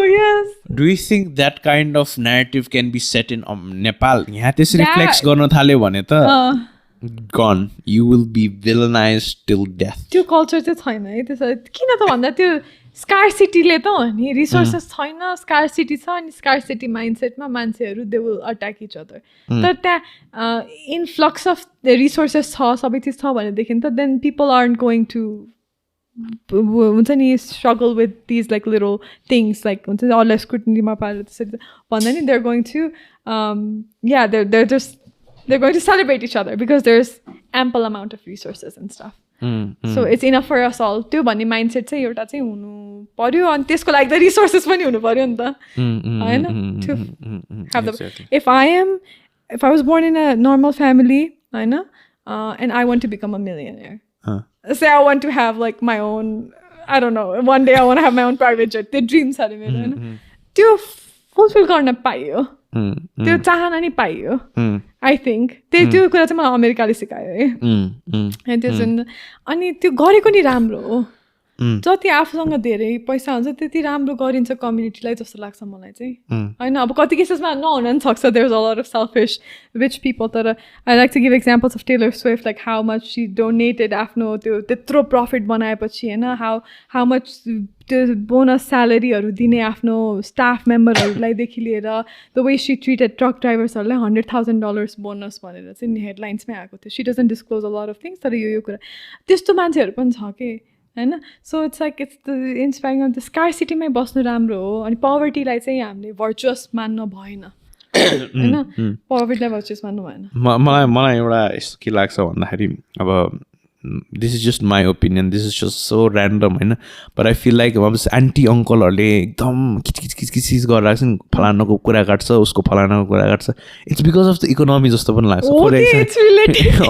Yes. Do you think that kind of narrative can be set in Nepal? Yeah, this reflects गर्न थाल्यो भने त gone. You will be villainized till death. त्यो culture चाहिँ छैन है त्यसो किन त भन्दा त्यो स्कार्सिटीले त हो नि रिसोर्सेस छैन स्कार्सिटी छ अनि स्कार्सिटी माइन्डसेटमा मान्छेहरू they will attack each other तर त्यहाँ इन्फ्लक्स अफ द रिसोर्सेस छ सबै चिज छ भनेदेखि त then people aren't going to हुन्छ नि struggle with these like little things like हुन्छ नि अल स्क्रुटिनीमा पारेर त्यसरी भन्दा नि they're going to yeah they're just they're going to celebrate each other because there's ample amount of resources and stuff. So it's enough for us all. त्यो भन्ने mindset चाहिँ एउटा चाहिँ हुनु पर्यो अनि त्यसको लागि त रिसोर्सेस पनि हुनु पर्यो नि त हैन to have the if I was born in a normal family हैन and I want to become a millionaire. Say I want to have like my own I don't know one day I want to have my own private jet. The dreams are मेरो हैन त्यो fulfil गर्न पाइयो त्यो चाहना नि पाइयो I think त्यो कुरा चाहिँ मलाई अमेरिकाले सिकायो है त्यो अनि त्यो गरेको नि राम्रो हो जति आफूसँग धेरै पैसा हुन्छ त्यति राम्रो गरिन्छ कम्युनिटीलाई जस्तो लाग्छ मलाई चाहिँ होइन अब कति केसेसमा नहुन पनि सक्छ there is a lot of selfish rich people तर I like to give examples of Taylor Swift like how much she donated आफ्नो त्यो त्यत्रो प्रफिट बनाएपछि होइन हाउ मच त्यो बोनस स्यालेरीहरू दिने आफ्नो स्टाफ मेम्बरहरूलाईदेखि लिएर the way she treated truck ड्राइभर्सहरूलाई $100,000 बोनस भनेर चाहिँ हेडलाइन्समै आएको थियो she doesn't disclose a lot of things तर यो कुरा त्यस्तो मान्छेहरू पनि छ कि होइन so it's like it's the inspiring of the स्कार्सिटीमै बस्नु राम्रो हो अनि पोभर्टीलाई चाहिँ हामीले भर्चुअस मान्न भएन होइन पोभर्टीलाई भर्चुअस मान्नु भएन मलाई एउटा यस्तो के लाग्छ भन्दाखेरि अब this is just my opinion this is just so random होइन but I feel like अब आन्टी अङ्कलहरूले एकदम किचकिच गरिरहेको छ नि फलानाको कुरा काट्छ उसको फलानाको कुरा काट्छ it's because of the economy जस्तो पनि लाग्छ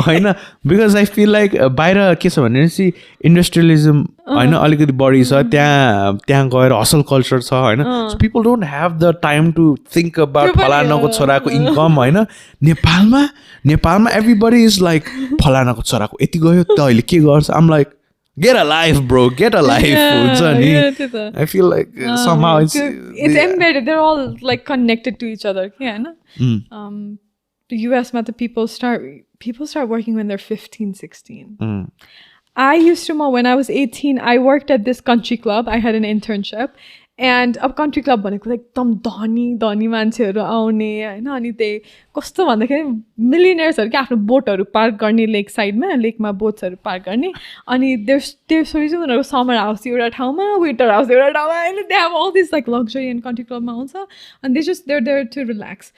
होइन बिकज आई फिल लाइक बाहिर के छ भने चाहिँ इन्डस्ट्रियलिजम होइन अलिकति बढी छ त्यहाँ गएर हसल कल्चर छ होइन so people don't have the time to think about फलानाको छोराको इन्कम होइन नेपालमा एभ्रीबडी इज लाइक फलानाको छोराको यति गयो त अहिले के गर्छ आम like get a life bro get a life I feel like somehow it's embedded they're all like connected to each other the US ma the people start working when they're 15-16 I used to when I was 18 I worked at this country club I had an internship and अब country club भनेको एकदम धनी मान्छेहरू आउने होइन अनि त्यही कस्तो भन्दाखेरि मिलिनियर्सहरू के आफ्नो बोटहरू पार्क गर्ने लेक साइडमा लेकमा बोट्सहरू पार्क गर्ने अनि त्यो सोचेको उनीहरूको समर हाउस एउटा ठाउँमा विन्टर हाउस एउटा ठाउँमा होइन they have all this like luxury and country क्लबमा आउँछ अनि they just there to relax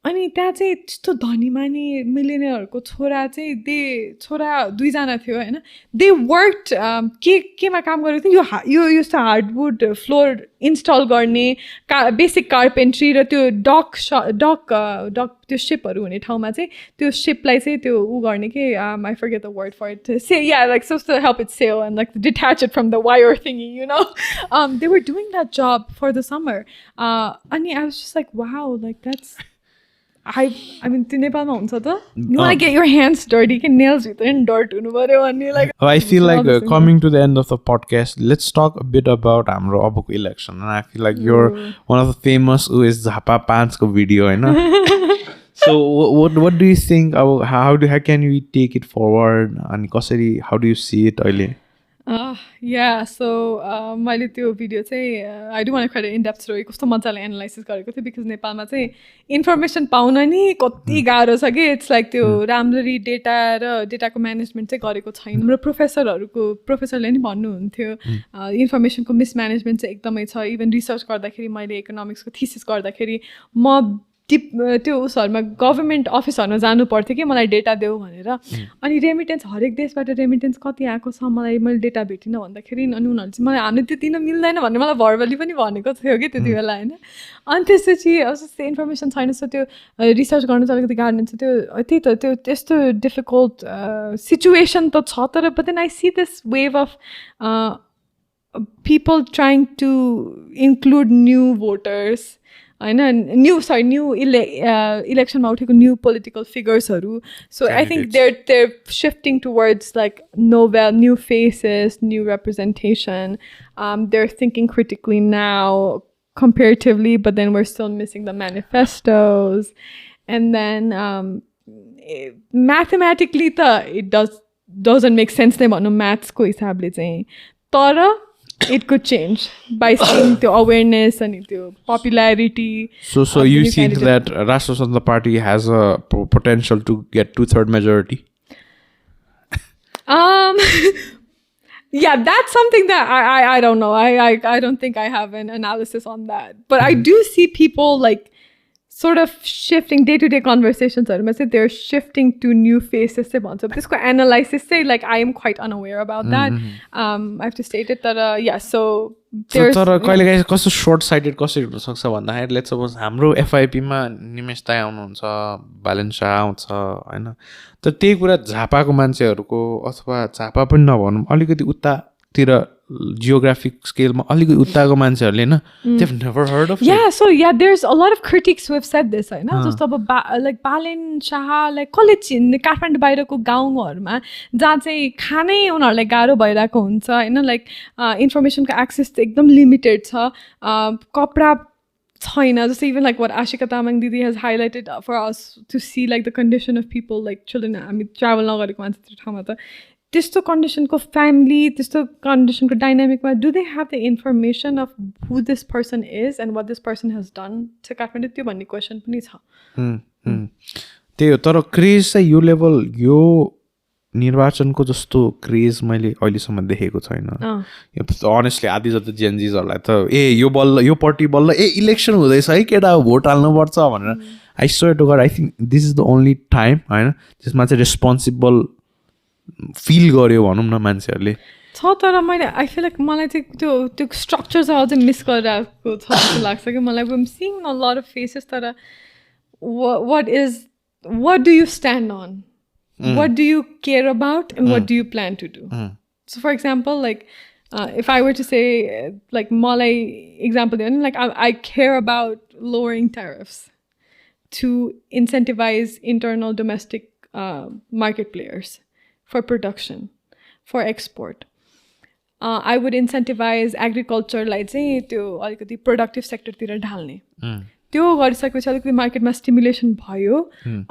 अनि त्यहाँ चाहिँ त्यस्तो धनीमानी मिलिनियरहरूको छोरा चाहिँ छोरा 2जना थियो होइन दे वर्कड केमा काम गरेको थियो यो यस्तो हार्डवुड फ्लोर इन्स्टल गर्ने बेसिक कार्पेन्ट्री र त्यो डक त्यो सिपहरू हुने ठाउँमा चाहिँ त्यो सिपलाई चाहिँ त्यो उ गर्ने कि I forget the word for it say yeah like so to help it sell and like detach it from the wire thingy you know they were doing that जब फर द समर अनि I was just like wow like that's I mean, त्यो नेपालमा हुन्छ त you want to get your hands dirty can nails भित्र नि dirt हुनु पर्यो अनि like I feel like coming to the end of the podcast let's talk a bit about हाम्रो अबको election and I feel like you're one of the famous who is Jhapa पाँचको video होइन so what do you think how can we take it forward अनि कसरी how do you see it अहिले yeah so मैले त्यो video चाहिँ I do want credit in depth story कस्तो मजाले एनालाइसिस गरेको थियो बिकज नेपालमा चाहिँ इन्फर्मेसन पाउन नि कति गाह्रो छ कि इट्स लाइक त्यो राम्ररी डेटा र डेटाको म्यानेजमेन्ट चाहिँ गरेको छैन हाम्रो प्रोफेसरले नि भन्नुहुन्थ्यो इन्फर्मेसनको मिसम्यानेजमेन्ट चाहिँ एकदमै छ इभन रिसर्च गर्दाखेरि मैले इकोनोमिक्सको थिसिस गर्दाखेरि म त्यो उसहरूमा गभर्मेन्ट अफिसहरूमा जानु पर्थ्यो कि मलाई डेटा देऊ भनेर अनि रेमिटेन्स हरेक देशबाट रेमिटेन्स कति आएको छ मलाई मैले डेटा भेटिनँ भन्दाखेरि अनि उनीहरूले चाहिँ मलाई हामीले त्यो दिन मिल्दैन भन्ने मलाई भर्बली पनि भनेको थियो कि त्यति बेला होइन अनि त्यसपछि अब इन्फर्मेसन छैन सो त्यो रिसर्च गर्नु चाहिँ अलिकति गाह्रो हुन्छ त्यो त्यही त त्यो त्यस्तो डिफिकल्ट सिचुएसन त छ तर but then I see this wave of people trying to include new voters होइन न्यू इलेक्सनमा उठेको न्यू पोलिटिकल फिगर्सहरू so I think they're shifting towards like new faces, new representation. They're thinking critically now comparatively, but then we're still missing the manifestos. And then mathematically it doesn't make sense नै भन्नु म्याथ्सको हिसाबले चाहिँ तर it could change by seeing the awareness and the popularity. So you think that Rashtra Santa Party has a potential to get 2/3 majority? Yeah, that's something that I don't know. I don't think I have an analysis on that. But I do see people like sort of shifting day-to-day conversations. They're shifting to new faces. This analysis say like I am quite unaware about that. I have to state it that yeah. So there's. तर कहिले काहीँ कस्तो short sighted कसरी हुन सक्छ भन्दाखेरि let's suppose हाम्रो FIP मा निमेश दाइ आउनुहुन्छ बालन शाह आउँछ हैन तर त्यही कुरा झापाको मान्छेहरूको अथवा झापा पनि नभनौँ अलिकति उतातिर geographic scale ma aligui uttaको मान्छेहरुले हैन they've never heard of yeah it. So yeah there's a lot of critics who have said this हैन जस्तो अब like Balen Shah like college Kathmandu बाहिरको गाउँहरुमा जहाँ चाहिँ खानै उनीहरुलाई गाह्रो भइराको हुन्छ हैन लाइक इन्फर्मेसनको एक्सेस त एकदम लिमिटेड छ कपडा छैन जस्तो even like what Ashika Tamang Didi has highlighted for us to see like the condition of people like children हामी travel नगरेको मान्छे त्यो ठाउँमा त त्यस्तो कन्डिसनको फ्यामिली त्यस्तो कन्डिसनको डाइनामिकमा do they have the information of who this person is and what this person has done छ काठमाडौँ त्यो भन्ने क्वेसन पनि छ त्यही हो तर क्रेज चाहिँ यो लेभल यो निर्वाचनको जस्तो क्रेज मैले अहिलेसम्म देखेको छैन अनेस्टली आधी जति जेनजिजहरूलाई त यो बल्ल यो पार्टी बल्ल इलेक्सन हुँदैछ है केटा भोट हाल्नुपर्छ भनेर I swear to God I think this is the only time होइन त्यसमा चाहिँ रेस्पोन्सिबल फिल गर्यो भनौँ न मान्छेहरूले छ तर मैले आई फिल लाइक मलाई चाहिँ त्यो स्ट्रक्चर चाहिँ अझै मिस गरिरहेको छ जस्तो लाग्छ कि मलाई I'm seeing a lot of faces तर what do you stand on? What do you care about and what do you plan to do? So for example, like if I were to say like Malay example, like I care about lowering tariffs to incentivize internal domestic market players for production, for export. I would incentivize agriculture like चाहिँ त्यो अलिकति productive सेक्टरतिर ढाल्ने त्यो गरिसकेपछि अलिकति मार्केटमा stimulation भयो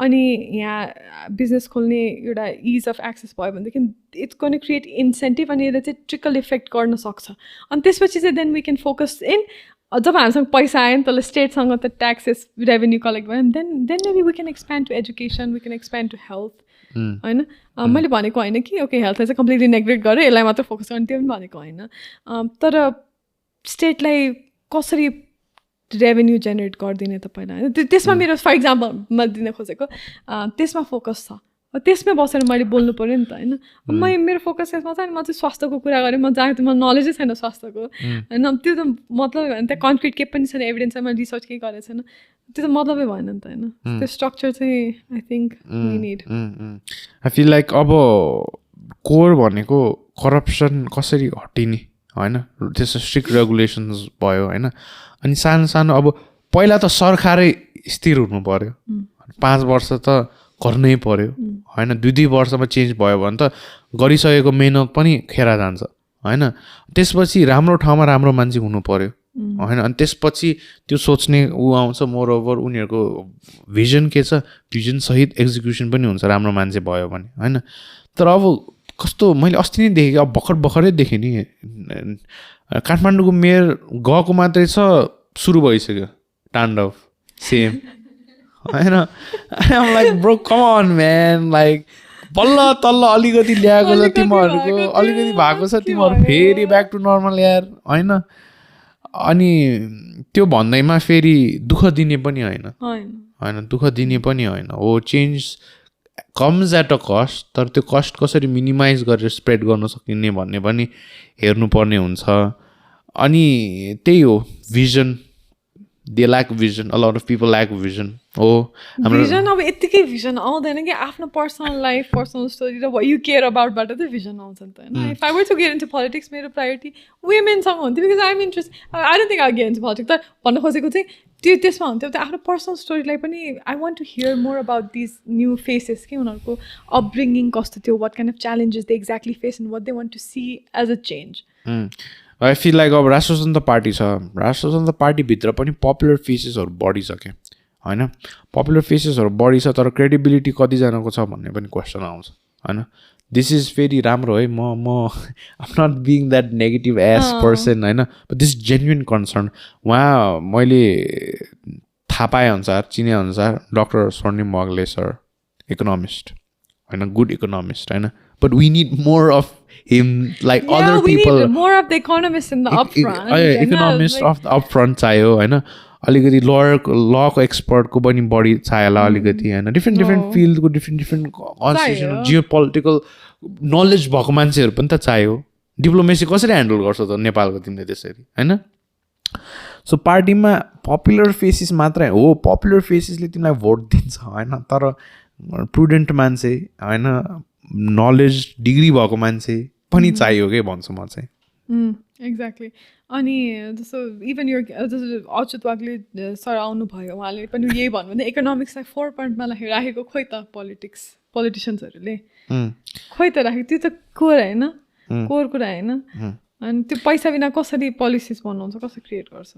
अनि यहाँ बिजनेस खोल्ने एउटा इज अफ एक्सेस भयो भनेदेखि इट्स गोन क्रिएट इन्सेन्टिभ अनि यसले चाहिँ ट्रिकल इफेक्ट गर्न सक्छ अनि त्यसपछि चाहिँ then we can focus in जब हामीसँग पैसा आयो नि तल स्टेटसँग त ट्याक्सेस रेभेन्यू कलेक्ट भयो then maybe we can expand to education we can expand to health होइन मैले भनेको होइन कि ओके हेल्थलाई चाहिँ कम्प्लिटली नेग्लेक्ट गरेँ यसलाई मात्र फोकस गर्ने त्यो पनि भनेको होइन तर स्टेटलाई कसरी रेभेन्यू जेनेरेट गरिदिने तपाईँलाई त्यसमा मेरो फर इक्जाम्पल मैले दिन खोजेको त्यसमा फोकस छ त्यसमै बसेर मैले बोल्नु पऱ्यो नि त होइन मेरो फोकस यसमा छ नि म चाहिँ स्वास्थ्यको कुरा गरेँ म जहाँ मलाई नलेजै छैन स्वास्थ्यको होइन त्यो त मतलब भएन त्यहाँ कन्क्रिट केही पनि छैन एभिडेन्स मैले रिसर्च केही गरेको छैन त्यो त मतलबै भएन नि त होइन त्यो स्ट्रक्चर चाहिँ I think we need I feel like अब कोर भनेको करप्सन कसरी हटिने होइन त्यस्तो स्ट्रिक्ट रेगुलेसन्स भयो होइन अनि सानो सानो अब पहिला त सरकारै स्थिर हुनु पऱ्यो 5 वर्ष त गर्नै पऱ्यो होइन 2 वर्षमा चेन्ज भयो भने त गरिसकेको मेहनत पनि खेर जान्छ होइन त्यसपछि राम्रो ठाउँमा राम्रो मान्छे हुनु पऱ्यो होइन अनि त्यसपछि त्यो सोच्ने आउँछ मोर ओभर उनीहरूको भिजन के छ भिजन सहित एक्जिक्युसन पनि हुन्छ राम्रो मान्छे भयो भने होइन तर अब कस्तो मैले अस्ति नै देखेँ अब भर्खरै देखेँ नि काठमाडौँको मेयर गएको मात्रै छ सुरु भइसक्यो ताण्डव सेम होइन I'm like bro come on man like बल्ल तल्ल अलिकति ल्याएको छ तिमीहरूको अलिकति भएको छ तिमीहरू फेरि ब्याक टु नर्मल यार होइन अनि त्यो भन्दैमा फेरि दुःख दिने पनि होइन होइन दुःख दिने पनि होइन हो change comes at a cost तर त्यो कस्ट कसरी मिनिमाइज गरेर स्प्रेड गर्न सकिने भन्ने पनि हेर्नुपर्ने हुन्छ अनि त्यही हो vision they lack vision a lot of people lack vision हो भिजन अब यत्तिकै भिजन आउँदैन कि आफ्नो पर्सनल लाइफ पर्सनल स्टोरी र यु केयर अबाउटबाट चाहिँ भिजन आउँछ नि त होइन if I were to get into politics मेरो प्रायोरिटी वुमेनसँग हुन्थ्यो because I am interest I don't think I get into politics तर भन्न खोजेको चाहिँ त्यो त्यसमा हुन्थ्यो त्यो आफ्नो पर्सनल स्टोरीलाई पनि I want to hear more about this new faces कि उनीहरूको अपब्रिङ्गिङ कस्तो थियो what kind of challenges they exactly face and what they want to see as a change I feel like अब राष्ट्रिय जनता पार्टी छ राष्ट्रिय जनता पार्टीभित्र पनि पपुलर फेसेसहरू बढी छ क्या होइन पपुलर फेसेसहरू बढी छ तर क्रेडिबिलिटी कतिजनाको छ भन्ने पनि क्वेसन आउँछ होइन दिस इज फेरि राम्रो है म I'm not being that negative as person होइन बट दिस जेन्युन कन्सर्न उहाँ मैले थाहा पाएअनुसार चिनेअनुसार doctor Swarnim Wagle sir economist होइन गुड इकोनोमिस्ट होइन but we need more of him like other people more of the economists in the upfront economists of the upfront चाहियो होइन अलिकति लको एक्सपर्टको पनि बढी चाहियो होला अलिकति होइन डिफ्रेन्ट फिल्डको different constitutional geopolitical knowledge भएको मान्छेहरू पनि त चाहियो डिप्लोमेसी कसरी ह्यान्डल गर्छ त नेपालको तिमीले त्यसरी होइन सो पार्टीमा पपुलर फेसेस मात्रै हो पपुलर फेसेसले तिमीलाई भोट दिन्छ होइन तर प्रुडेन्ट मान्छे होइन नलेज डिग्री भएको मान्छे पनि चाहियो कि भन्छु म चाहिँ एक्ज्याक्टली अनि जस्तो इभन यो जस्तो अच्युत वाग्ले सर आउनुभयो उहाँले पनि यही भन्नु भने इकोनोमिक्सलाई 4 पोइन्टमा राखेको खोइ त पोलिटिसियन्सहरूले खोइ त राखेको त्यो त कोर होइन कोर कुरा होइन अनि त्यो पैसा बिना कसरी पोलिसिज बनाउँछ कसरी क्रिएट गर्छ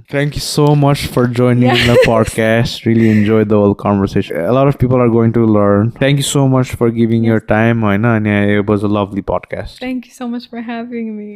Thank you so much for joining the podcast. Really enjoyed the whole conversation. A lot of people are going to learn. Thank you so much for giving your time. It was a lovely podcast. Thank you so much for having me.